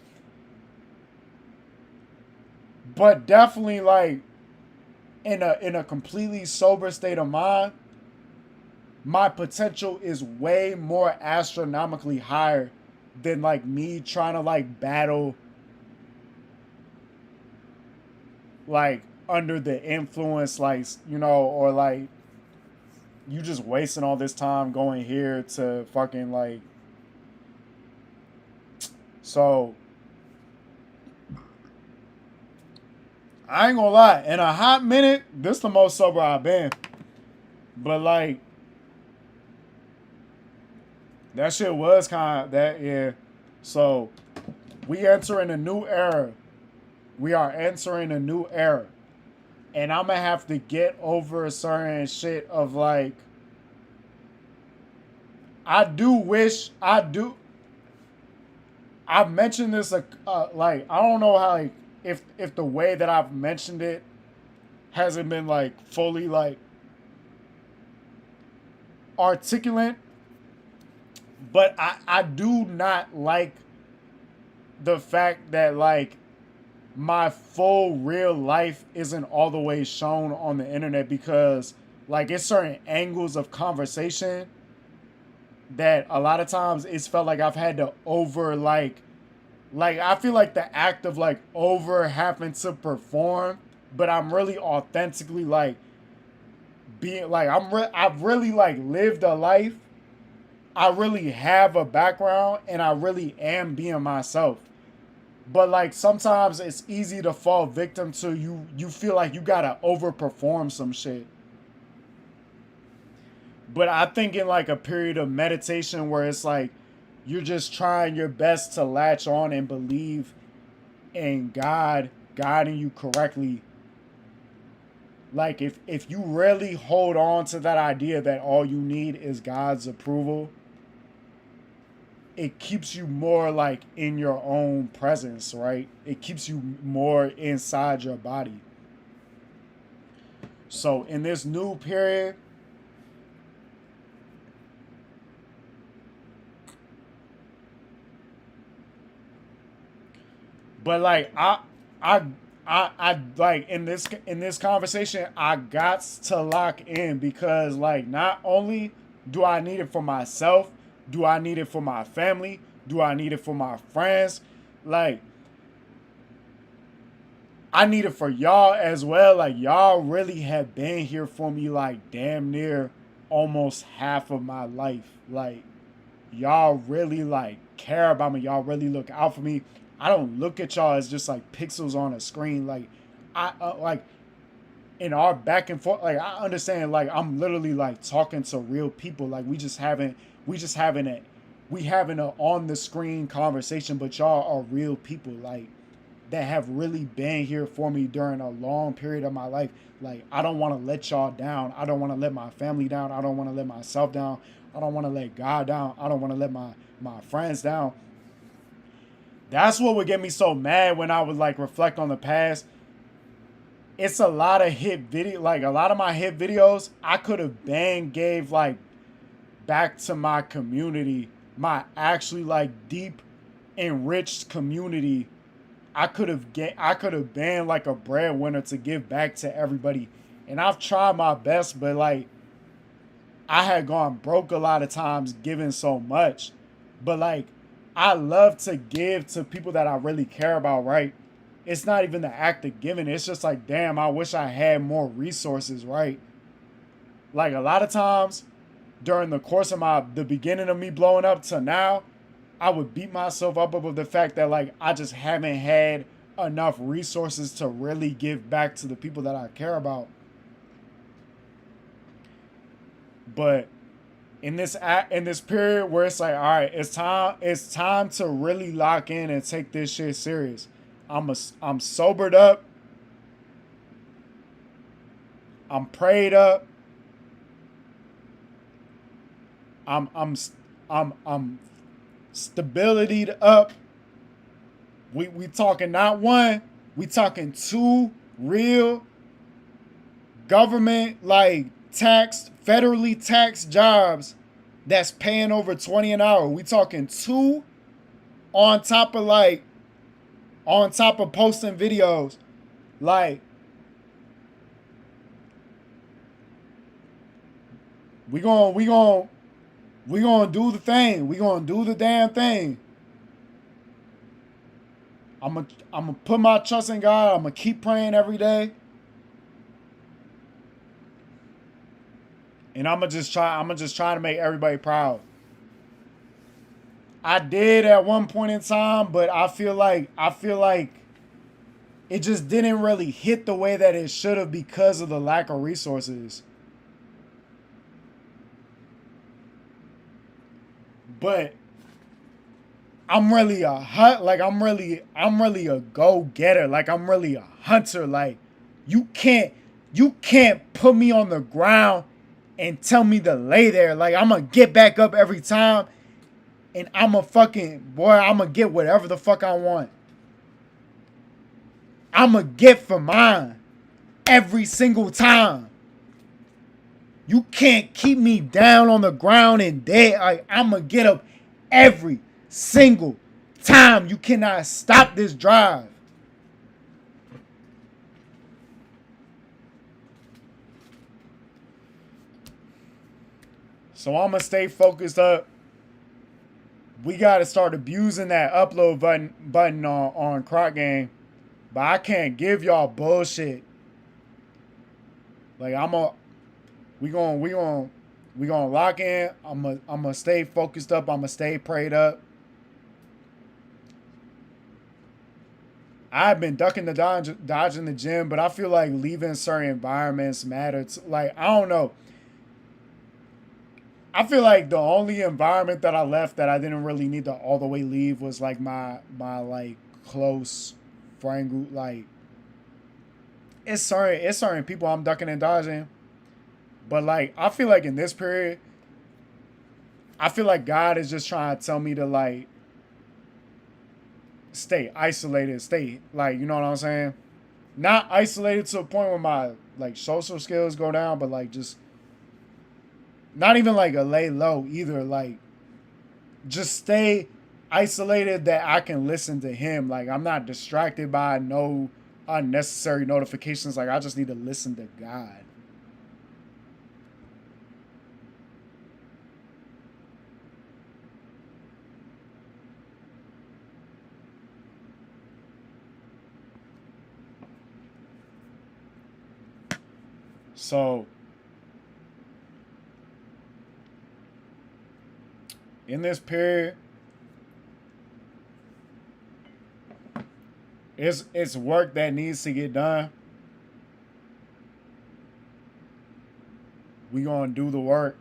S2: But definitely like in a completely sober state of mind, my potential is way more astronomically higher than like me trying to like battle like under the influence, like, you know, or like you just wasting all this time going here to fucking like. So I ain't gonna lie, in a hot minute, this the most sober I've been. But like, that shit was kind of that, yeah. So we entering a new era. We are entering a new era. And I'm gonna have to get over a certain shit of like, I've mentioned this, like, I don't know how, like, if the way that I've mentioned it hasn't been like fully like articulate, but I do not like the fact that like my full real life isn't all the way shown on the internet, because like it's certain angles of conversation that a lot of times it's felt like I've had to over like I feel like the act of like over having to perform, but I'm really authentically like being like I've really like lived a life. I really have a background and I really am being myself. But like sometimes it's easy to fall victim to you feel like you gotta overperform some shit. But I think in like a period of meditation where it's like you're just trying your best to latch on and believe in God guiding you correctly. Like if you really hold on to that idea that all you need is God's approval, it keeps you more like in your own presence, right? It keeps you more inside your body. So in this new period, but like I like in this conversation, I got to lock in, because like not only do I need it for myself, do I need it for my family, do I need it for my friends, like I need it for y'all as well. Like y'all really have been here for me like damn near almost half of my life. Like, y'all really like care about me. Y'all really look out for me. I don't look at y'all as just like pixels on a screen. Like, I like in our back and forth. Like, I understand. Like, I'm literally like talking to real people. Like, we having a on the screen conversation. But y'all are real people. Like, that have really been here for me during a long period of my life. Like, I don't want to let y'all down. I don't want to let my family down. I don't want to let myself down. I don't want to let God down. I don't want to let my friends down. That's what would get me so mad when I would like reflect on the past. It's a lot of a lot of my hit videos, I could have gave like back to my community, my actually like deep, enriched community. I could have been like a breadwinner to give back to everybody. And I've tried my best, but like I had gone broke a lot of times giving so much. But like I love to give to people that I really care about, right? It's not even the act of giving. It's just like, damn, I wish I had more resources, right? Like a lot of times during the course of the beginning of me blowing up to now, I would beat myself up over the fact that like I just haven't had enough resources to really give back to the people that I care about. But in this period where it's like, all right, it's time to really lock in and take this shit serious. I'm sobered up. I'm prayed up. I'm stability up. We talking not one, we talking two real government like federally taxed jobs that's paying over 20 an hour. We talking two on top of posting videos. Like we gonna do the thing. We gonna do the damn thing. I'm gonna put my trust in God. I'm gonna keep praying every day. And I'm gonna just try to make everybody proud. I did at one point in time, but I feel like it just didn't really hit the way that it should have because of the lack of resources. But I'm really a I'm really a go-getter. Like I'm really a hunter. Like you can't put me on the ground and tell me to lay there. Like I'm gonna get back up every time and I'm gonna get whatever the fuck I want. I'm gonna get for mine every single time. You can't keep me down on the ground and dead. Like, I'm gonna get up every single time. You cannot stop this drive. So I'm gonna stay focused up. We gotta start abusing that upload button on Croc Game. But I can't give y'all bullshit. Like we gonna lock in. I'm gonna stay focused up. I'm gonna stay prayed up. I've been dodging the gym, but I feel like leaving certain environments matters. Like I don't know. I feel like the only environment that I left that I didn't really need to all the way leave was like my like close friend group. Like it's certain people I'm ducking and dodging. But like I feel like in this period, I feel like God is just trying to tell me to like stay isolated, stay like, you know what I'm saying? Not isolated to a point where my like social skills go down, but like just not even like a lay low either. Like just stay isolated that I can listen to him. Like I'm not distracted by no unnecessary notifications. Like I just need to listen to God. So in this period, it's work that needs to get done. We gonna do the work.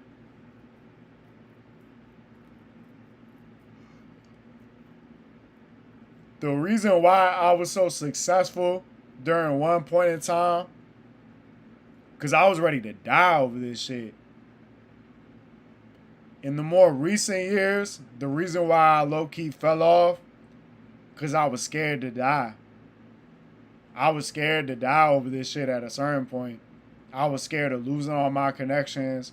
S2: The reason why I was so successful during one point in time, because I was ready to die over this shit. In the more recent years, the reason why I low-key fell off, because I was scared to die. I was scared to die over this shit at a certain point. I was scared of losing all my connections.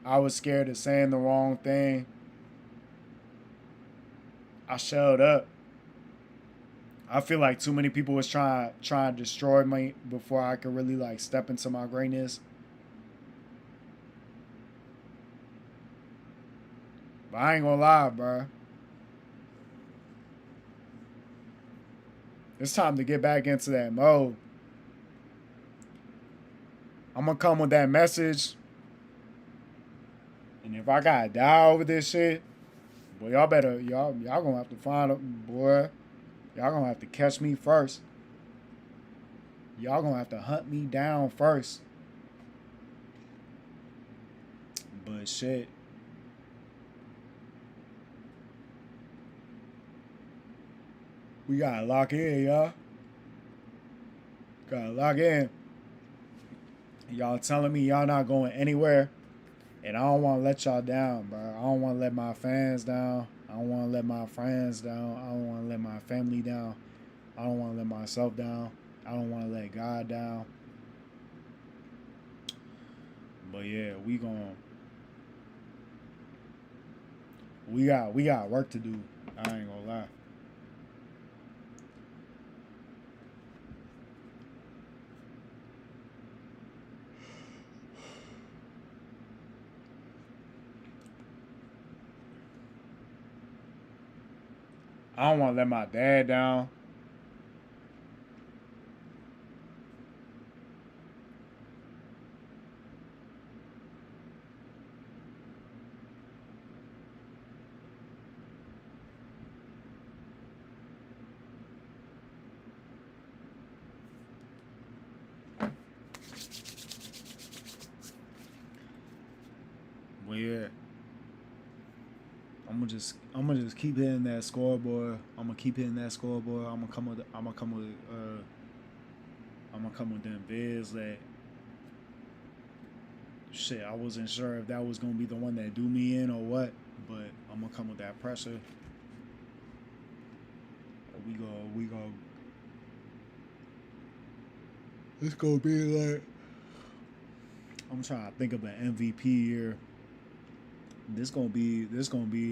S2: I was scared of saying the wrong thing. I showed up. I feel like too many people was trying to destroy me before I could really like step into my greatness. But I ain't gonna lie, bro. It's time to get back into that mode. I'm gonna come with that message. And if I gotta die over this shit, boy, y'all gonna have to find a boy. Y'all gonna have to catch me first. Y'all gonna have to hunt me down first. But shit. We gotta lock in, y'all. Gotta lock in. Y'all telling me y'all not going anywhere. And I don't want to let y'all down, bro. I don't want to let my fans down. I don't want to let my friends down. I don't want to let my family down. I don't want to let myself down. I don't want to let God down. But yeah, we got work to do. I ain't gonna lie. I don't want to let my dad down. But yeah. I'm gonna just keep hitting that scoreboard. I'm gonna keep hitting that scoreboard. I'm gonna come with them vids that shit. I wasn't sure if that was gonna be the one that do me in or what, but I'm gonna come with that pressure. We go. It's gonna be like, I'm trying to think of an MVP year. This gonna be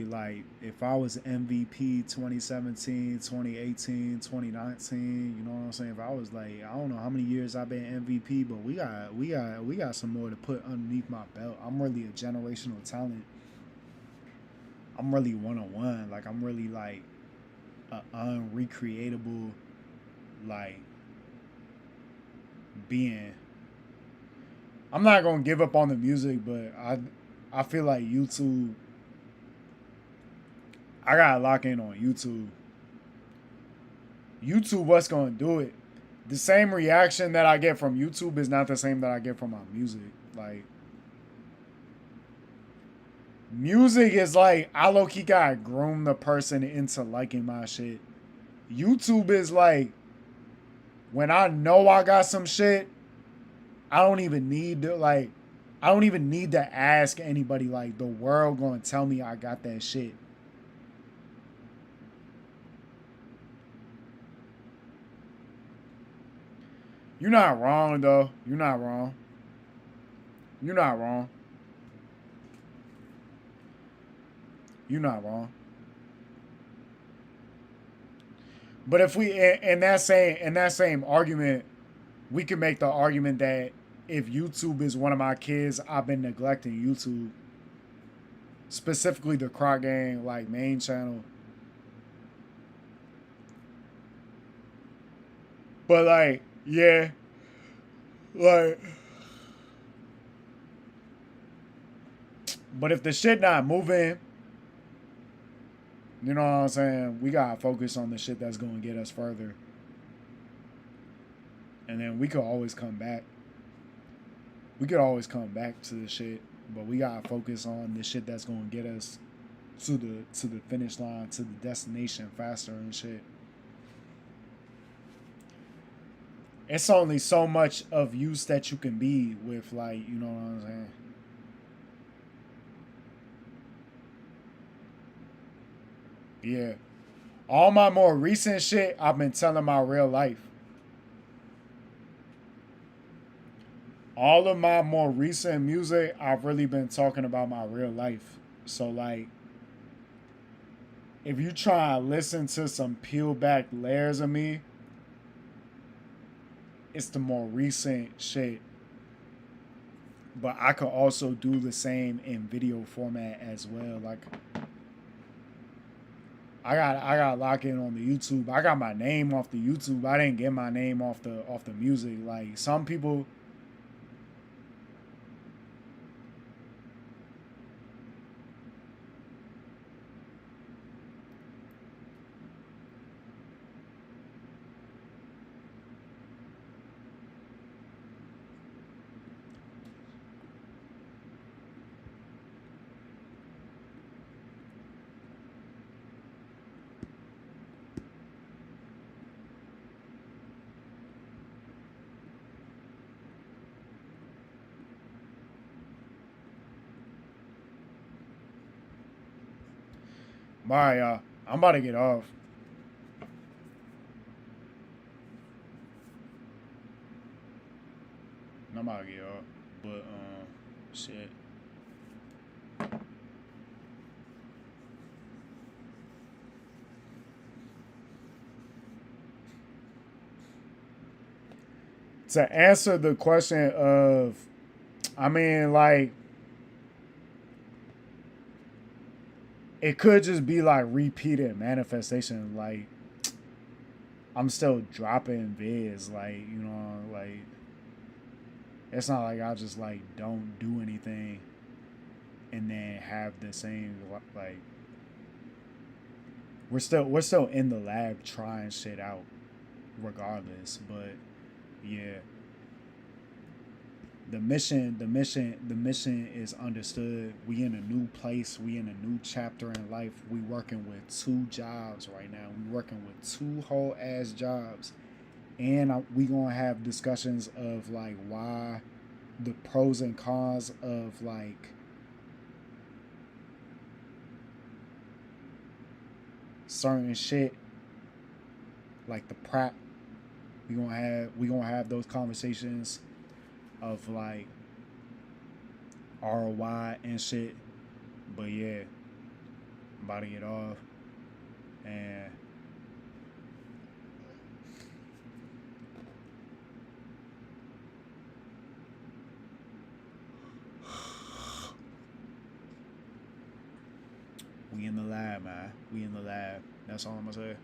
S2: like if I was MVP 2017, 2018, 2019, you know what I'm saying? If I was like, I don't know how many years I've been MVP, but we got some more to put underneath my belt. I'm really a generational talent. I'm really one-on-one. Like I'm really like an unrecreatable like being. I'm not gonna give up on the music, but I feel like YouTube, I gotta lock in on YouTube. YouTube, what's gonna do it? The same reaction that I get from YouTube is not the same that I get from my music. Like, music is like, I low-key gotta groom the person into liking my shit. YouTube is like, when I know I got some shit, I don't even need to ask anybody. Like, the world gonna tell me I got that shit. You're not wrong, though. You're not wrong. You're not wrong. You're not wrong. But if we, in that same argument, we could make the argument that if YouTube is one of my kids, I've been neglecting YouTube. Specifically the Croc Gang, like, main channel. But, like, yeah. Like, but if the shit not moving, You know what I'm saying? We gotta focus on the shit that's gonna get us further. And then we could always come back. We could always come back to the shit, but we gotta focus on the shit that's gonna get us to the finish line, to the destination faster and shit. It's only so much of use that you can be with, like, you know what I'm saying? Yeah. All my more recent shit, I've been telling my real life. All of my more recent music, I've really been talking about my real life. So, like, if you try to listen to some peeled back layers of me, it's the more recent shit. But I could also do the same in video format as well. Like, I got lock in on the YouTube. I got my name off the YouTube. I didn't get my name off the music. Like, some people, alright, y'all. I'm about to get off. I'm about to get off. But, shit. To answer the question of, I mean, like, it could just be like repeated manifestation. Like, I'm still dropping vids. Like, you know, like, it's not like I just like don't do anything and then have the same, like, we're still in the lab trying shit out regardless. But yeah, the mission is understood. We in a new place. We in a new chapter in life. We working with 2 jobs right now. We working with 2 whole ass jobs, and we gonna have discussions of like why, the pros and cons of like certain shit, like the prep. We gonna have those conversations of like ROI and shit. But yeah, I'm about to get off. And we in the lab, man. We in the lab. That's all I'm gonna say.